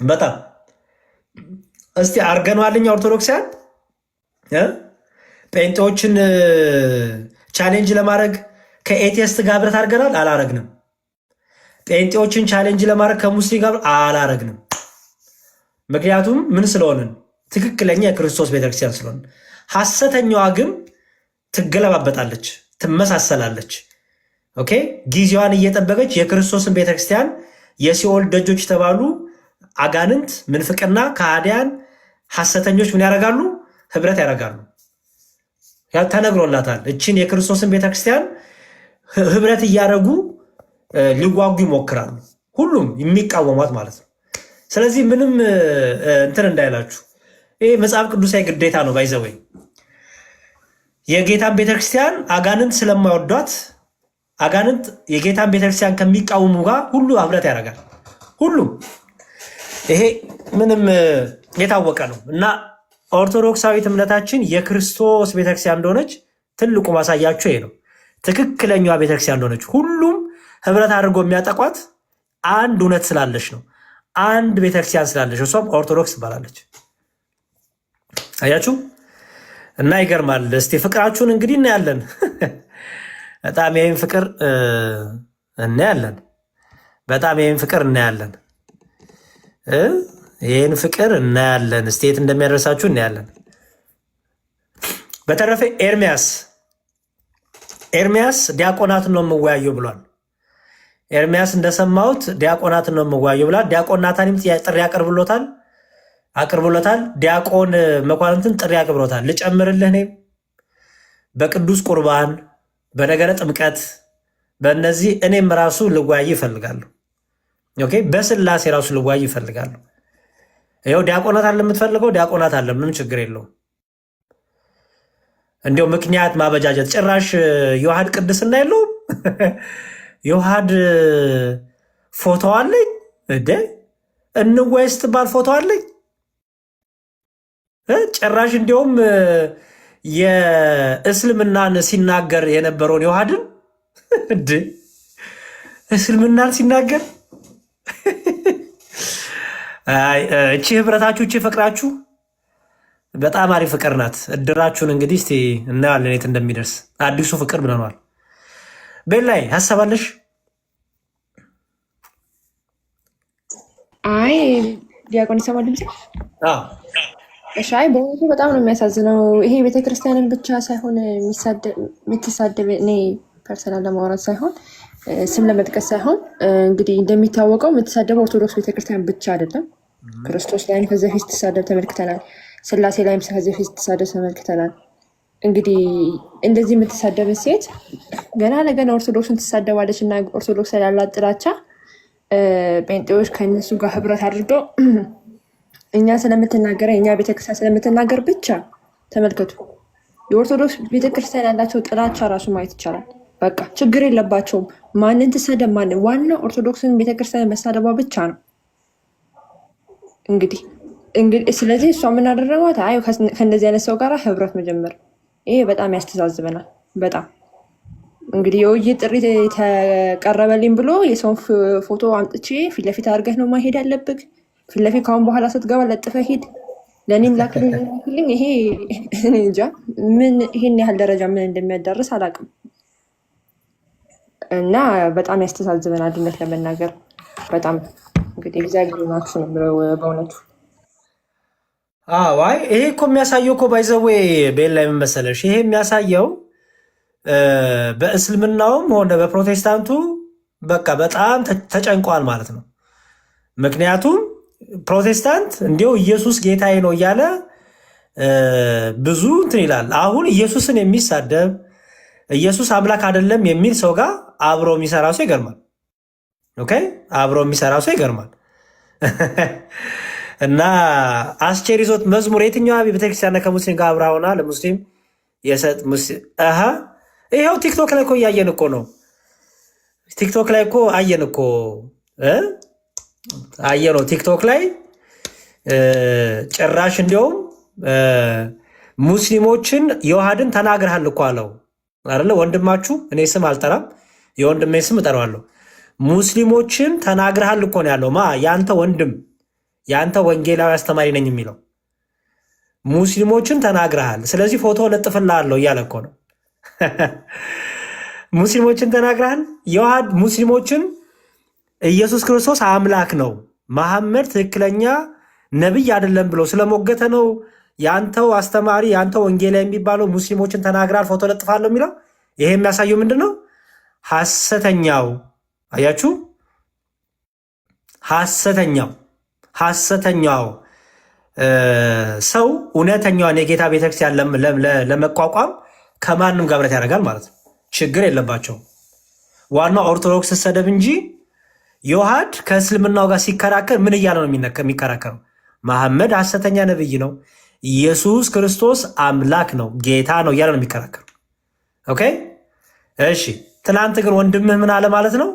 በጣም እስቲ አርገነዋልኛ ኦርቶዶክሳውያን ጴንጤዎችን ቻሌንጅ ለማድረግ ከኤቲስት ጋር ህብረት አድርገናል? አላረግንም። ጴንጤዎችን ቻሌንጅ ለማድረግ ከሙስሊም ጋር አላረግንም። ምክንያቱም ምን ስለሆንን? ትክክለኛ የክርስቶስ ቤተክርስቲያን ስለሆንን። ሐሰተኛዋ ግን ትገለባበጣለች፣ ትመሳሰላለች። ኦኬ፣ ጊዜዋን እየጠበቀች የክርስቶስን ቤተክርስቲያን የሲኦል ደጆች የተባሉ አጋንንት፣ ምንፍቅና፣ ከሃዲያን፣ ሐሰተኞች ምን ያደርጋሉ? ህብረት ያደርጋሉ። ተነግሮላታል። እችን የክርስቶስን ቤተክርስቲያን ህብረት እያደረጉ ሊዋጉ ይሞክራሉ። ሁሉም የሚቃወሟት ማለት ነው። ስለዚህ ምንም እንትን እንዳይላችሁ፣ ይህ መጽሐፍ ቅዱሳዊ ግዴታ ነው። ባይዘወይ የጌታን ቤተክርስቲያን አጋንንት ስለማይወዷት አጋንንት የጌታን ቤተክርስቲያን ከሚቃወሙ ጋር ሁሉ ህብረት ያደርጋል። ሁሉም ይሄ ምንም የታወቀ ነው እና ኦርቶዶክሳዊት እምነታችን የክርስቶስ ቤተክርስቲያን እንደሆነች ትልቁ ማሳያችሁ ይሄ ነው። ትክክለኛዋ ቤተክርስቲያን እንደሆነች ሁሉም ህብረት አድርጎ የሚያጠቋት አንድ እውነት ስላለች ነው። አንድ ቤተክርስቲያን ስላለች፣ እሷም ኦርቶዶክስ ትባላለች። አያችሁ እና ይገርማል። እስቲ ፍቅራችሁን እንግዲህ እናያለን። በጣም ይህን ፍቅር እናያለን። በጣም ይህን ፍቅር እናያለን። ይህን ፍቅር እናያለን። ስቴት እንደሚያደርሳችሁ እናያለን። በተረፈ ኤርሚያስ ዲያቆናትን ነው የምወያየው ብሏል። ኤርሚያስ እንደሰማሁት ዲያቆናትን ነው የምወያየው ብሏል። ዲያቆን ናታኒም ጥሪ አቅርቦለታል። ዲያቆን መኳንንትን ጥሪ አቅርቦለታል። ልጨምርልህ፣ እኔም በቅዱስ ቁርባን፣ በነገረ ጥምቀት፣ በእነዚህ እኔም ራሱ ልወያይ ይፈልጋለሁ። ኦኬ፣ በስላሴ ራሱ ልወያይ ይፈልጋለሁ። ይኸው ዲያቆናት አለ፣ የምትፈልገው ዲያቆናት አለ፣ ምንም ችግር የለውም። እንዲያው ምክንያት ማበጃጀት ጭራሽ የውሃድ ቅድስና የለውም። የውሃድ ፎቶ አለኝ እንደ እንወይ ስትባል ፎቶ አለኝ ጭራሽ እንዲያውም የእስልምናን ሲናገር የነበረውን የውሃድን እንደ እስልምናን ሲናገር እቺ ህብረታችሁ፣ እቺ ፍቅራችሁ በጣም አሪፍ ፍቅር ናት። እድራችሁን እንግዲህ እስቲ እናያለን የት እንደሚደርስ። አዲሱ ፍቅር ብለናል። ቤላይ ሀሳባለሽ? አይ ዲያቆን ይሰማል ድምጽ? እሺ። አይ በእውነቱ በጣም ነው የሚያሳዝነው። ይሄ ቤተክርስቲያንን ብቻ ሳይሆን የምትሳደብ፣ እኔ ፐርሰናል ለማውራት ሳይሆን ስም ለመጥቀስ ሳይሆን እንግዲህ እንደሚታወቀው የምትሳደበው ኦርቶዶክስ ቤተክርስቲያን ብቻ አይደለም። ክርስቶስ ላይም ከዚህ በፊት ስትሳደብ ተመልክተናል። ስላሴ ላይም ከዚህ በፊት ስትሳደብ ተመልክተናል። እንግዲህ እንደዚህ የምትሳደብ ሴት ገና ለገና ኦርቶዶክስን ትሳደባለች እና ኦርቶዶክስ ላይ ያላት ጥላቻ ጴንጤዎች ከእነሱ ጋር ህብረት አድርገው እኛ ስለምትናገረ የእኛ ቤተክርስቲያን ስለምትናገር ብቻ ተመልከቱ። የኦርቶዶክስ ቤተክርስቲያን ያላቸው ጥላቻ ራሱ ማየት ይቻላል። በቃ ችግር የለባቸውም። ማንን ትሰደብ ማንን፣ ዋናው ኦርቶዶክስን ቤተክርስቲያን መሳደቧ ብቻ ነው። እንግዲህ ስለዚህ እሷ የምናደረጓት አይ ከእንደዚህ አይነት ሰው ጋር ህብረት መጀመር፣ ይሄ በጣም ያስተዛዝበናል። በጣም እንግዲህ የውይይት ጥሪ ተቀረበልኝ ብሎ የሰውን ፎቶ አምጥቼ ፊት ለፊት አድርገህ ነው ማሄድ ያለብህ። ፊት ለፊት ካሁን በኋላ ስትገባ ለጥፈህ ሂድ፣ ለእኔም ላክልኝ። ይሄ እኔ እንጃ ምን ይሄን ያህል ደረጃ ምን እንደሚያዳርስ አላውቅም። እና በጣም ያስተዛዝበናል እውነት ለመናገር በጣም እንግዲህ እግዚአብሔር ናችሁ ነው ብለው በእውነቱ። አይ ይሄ እኮ የሚያሳየው እኮ ባይዘዌ ቤል ላይ ምን መሰለሽ፣ ይሄ የሚያሳየው በእስልምናውም ሆነ በፕሮቴስታንቱ በቃ በጣም ተጨንቋል ማለት ነው። ምክንያቱም ፕሮቴስታንት እንዲያው ኢየሱስ ጌታዬ ነው እያለ ብዙ እንትን ይላል። አሁን ኢየሱስን የሚሳደብ ኢየሱስ አምላክ አይደለም የሚል ሰው ጋር አብሮ የሚሰራ ሰው ይገርማል። ኦኬ፣ አብሮ የሚሰራ ሰው ይገርማል። እና አስቸር ይዞት መዝሙር የትኛዋ ቤተክርስቲያን ከሙስሊም ጋር አብራ ሆና ለሙስሊም የሰጥ ይኸው ቲክቶክ ላይ እኮ እያየን እኮ ነው። ቲክቶክ ላይ እኮ አየን እኮ አየነው። ቲክቶክ ላይ ጭራሽ እንዲያውም ሙስሊሞችን የውሃድን ተናግረሃል እኮ አለው አይደለ? ወንድማችሁ እኔ ስም አልጠራም፣ የወንድሜ ስም እጠራዋለሁ። ሙስሊሞችን ተናግረሃል እኮ ነው ያለው። ያንተ ወንድም ያንተ ወንጌላዊ አስተማሪ ነኝ የሚለው ሙስሊሞችን ተናግረሃል፣ ስለዚህ ፎቶ ለጥፍልሃለሁ እያለ እኮ ነው። ሙስሊሞችን ተናግረሃል። የውሃድ ሙስሊሞችን ኢየሱስ ክርስቶስ አምላክ ነው፣ መሐመድ ትክክለኛ ነቢይ አይደለም ብሎ ስለሞገተ ነው የአንተው አስተማሪ የአንተው ወንጌላ የሚባለው ሙስሊሞችን ተናግረሃል ፎቶ ለጥፋለሁ የሚለው። ይሄ የሚያሳየው ምንድን ነው? ሐሰተኛው አያችሁ፣ ሐሰተኛው ሰው እውነተኛዋን የጌታ ቤተክርስቲያን ለመቋቋም ከማንም ጋር ብረት ያደርጋል ማለት ነው። ችግር የለባቸውም። ዋናው ኦርቶዶክስ ሰደብ እንጂ ዮሐድ ከእስልምናው ጋር ሲከራከር ምን እያለ ነው የሚከራከረው? መሐመድ ሐሰተኛ ነብይ ነው፣ ኢየሱስ ክርስቶስ አምላክ ነው፣ ጌታ ነው እያለ ነው የሚከራከረው። ኦኬ እሺ። ትናንት ግን ወንድምህ ምን አለ ማለት ነው?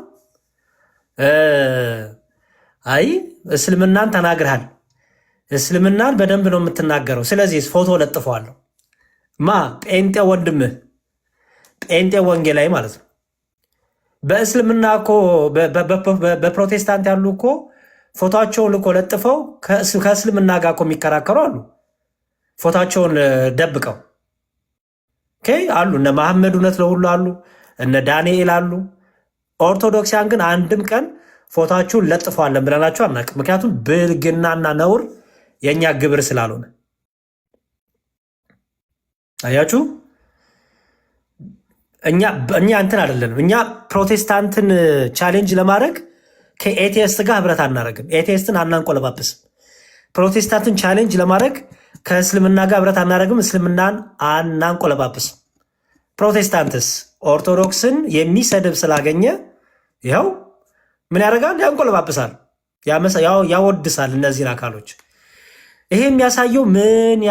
አይ እስልምናን ተናግረሃል፣ እስልምናን በደንብ ነው የምትናገረው፣ ስለዚህ ፎቶ ለጥፈዋለሁ። ጴንጤ ወንድምህ ጴንጤ ወንጌላዊ ማለት ነው። በእስልምና እኮ በፕሮቴስታንት ያሉ እኮ ፎቶቸውን እኮ ለጥፈው ከእስልምና ጋር እኮ የሚከራከሩ አሉ። ፎቶቸውን ደብቀው አሉ። እነ መሐመድ እውነት ለሁሉ አሉ፣ እነ ዳንኤል አሉ። ኦርቶዶክሲያን ግን አንድም ቀን ፎቶቸውን ለጥፈዋለን ብለናቸው አናውቅም። ምክንያቱም ብልግናና ነውር የእኛ ግብር ስላልሆነ። አያችሁ፣ እኛ እንትን አይደለንም። እኛ ፕሮቴስታንትን ቻሌንጅ ለማድረግ ከኤቲኤስት ጋር ህብረት አናደርግም። ኤቲኤስትን አናንቆለባብስም። ፕሮቴስታንትን ቻሌንጅ ለማድረግ ከእስልምና ጋር ህብረት አናደርግም። እስልምናን አናንቆለባብስም። ፕሮቴስታንትስ ኦርቶዶክስን የሚሰድብ ስላገኘ ይኸው ምን ያደርጋል? ያንቆለባብሳል፣ ያወድሳል እነዚህን አካሎች። ይሄ የሚያሳየው ምን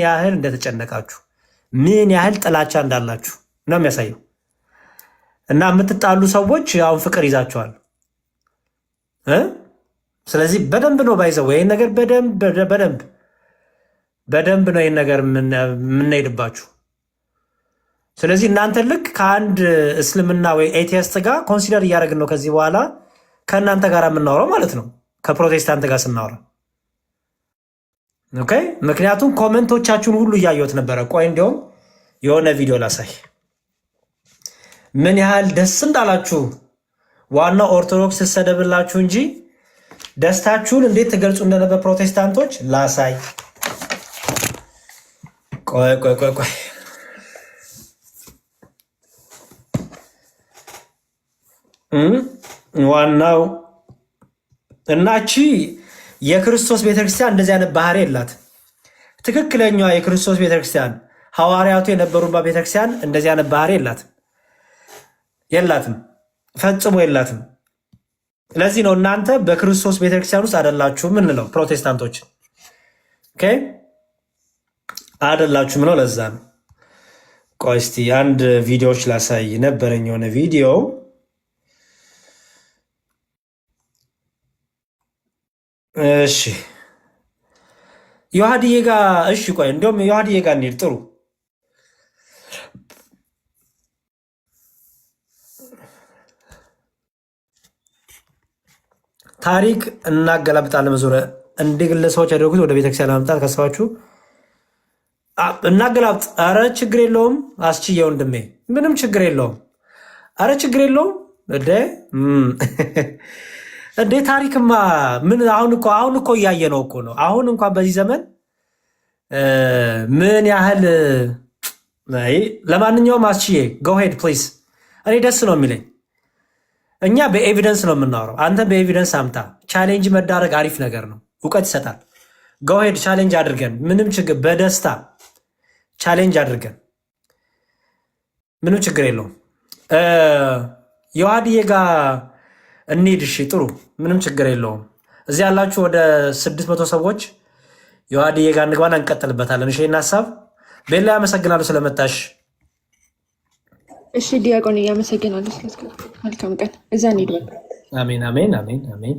ያህል እንደተጨነቃችሁ፣ ምን ያህል ጥላቻ እንዳላችሁ ነው የሚያሳየው። እና የምትጣሉ ሰዎች አሁን ፍቅር ይዛችኋል። ስለዚህ በደንብ ነው ባይዘው ይህን ነገር በደንብ ነው ይህን ነገር የምንሄድባችሁ። ስለዚህ እናንተ ልክ ከአንድ እስልምና ወይ ኤቲስት ጋር ኮንሲደር እያደረግን ነው ከዚህ በኋላ ከእናንተ ጋር የምናወራው ማለት ነው፣ ከፕሮቴስታንት ጋር ስናወራ። ኦኬ። ምክንያቱም ኮመንቶቻችሁን ሁሉ እያየሁት ነበረ። ቆይ እንዲሁም የሆነ ቪዲዮ ላሳይ ምን ያህል ደስ እንዳላችሁ። ዋናው ኦርቶዶክስ ትሰደብላችሁ እንጂ ደስታችሁን እንዴት ትገልጹ እንደነበር ፕሮቴስታንቶች ላሳይ። ቆይ ዋናው እናቺ የክርስቶስ ቤተክርስቲያን እንደዚህ አይነት ባህሪ የላት። ትክክለኛዋ የክርስቶስ ቤተክርስቲያን ሐዋርያቱ የነበሩባት ቤተክርስቲያን እንደዚህ አይነት ባህሪ የላትም፣ ፈጽሞ የላትም። ለዚህ ነው እናንተ በክርስቶስ ቤተክርስቲያን ውስጥ አይደላችሁም ምንለው ፕሮቴስታንቶች አይደላችሁም ነው። ለዛ ነው። ቆይ እስቲ አንድ ቪዲዮዎች ላሳይ ነበረኝ፣ የሆነ ቪዲዮ እሺ ዮሐድዬ ጋር እሺ፣ ቆይ እንዲሁም ዮሐድዬ ጋር እንሂድ። ጥሩ ታሪክ እናገላብጣለን። መዞረ እንደ ግለሰቦች ያደረጉት ወደ ቤተክርስቲያን ለማምጣት ከሰባችሁ እናገላብጥ። አረ ችግር የለውም አስችዬ ወንድሜ፣ ምንም ችግር የለውም። አረ ችግር የለውም እንዴ ታሪክማ ምን አሁን እኮ እያየ ነው እኮ ነው። አሁን እንኳን በዚህ ዘመን ምን ያህል ለማንኛውም አስችዬ ጎሄድ ፕሊዝ። እኔ ደስ ነው የሚለኝ። እኛ በኤቪደንስ ነው የምናወራው፣ አንተ በኤቪደንስ አምጣ። ቻሌንጅ መዳረግ አሪፍ ነገር ነው፣ እውቀት ይሰጣል። ጎሄድ ቻሌንጅ አድርገን፣ ምንም ችግር በደስታ ቻሌንጅ አድርገን፣ ምንም ችግር የለውም። ዮሐድዬ ጋር እንሂድ። እሺ ጥሩ፣ ምንም ችግር የለውም። እዚህ ያላችሁ ወደ 600 ሰዎች ዮሐድዬ ጋር እንግባና እንቀጥልበታለን። እሺ ሀሳብ ቤላ፣ ያመሰግናለሁ ስለመጣሽ። እሺ ዲያቆን፣ እያመሰግናለሁ። መልካም ቀን። እዛ እንሂድ። አሜን አሜን አሜን አሜን።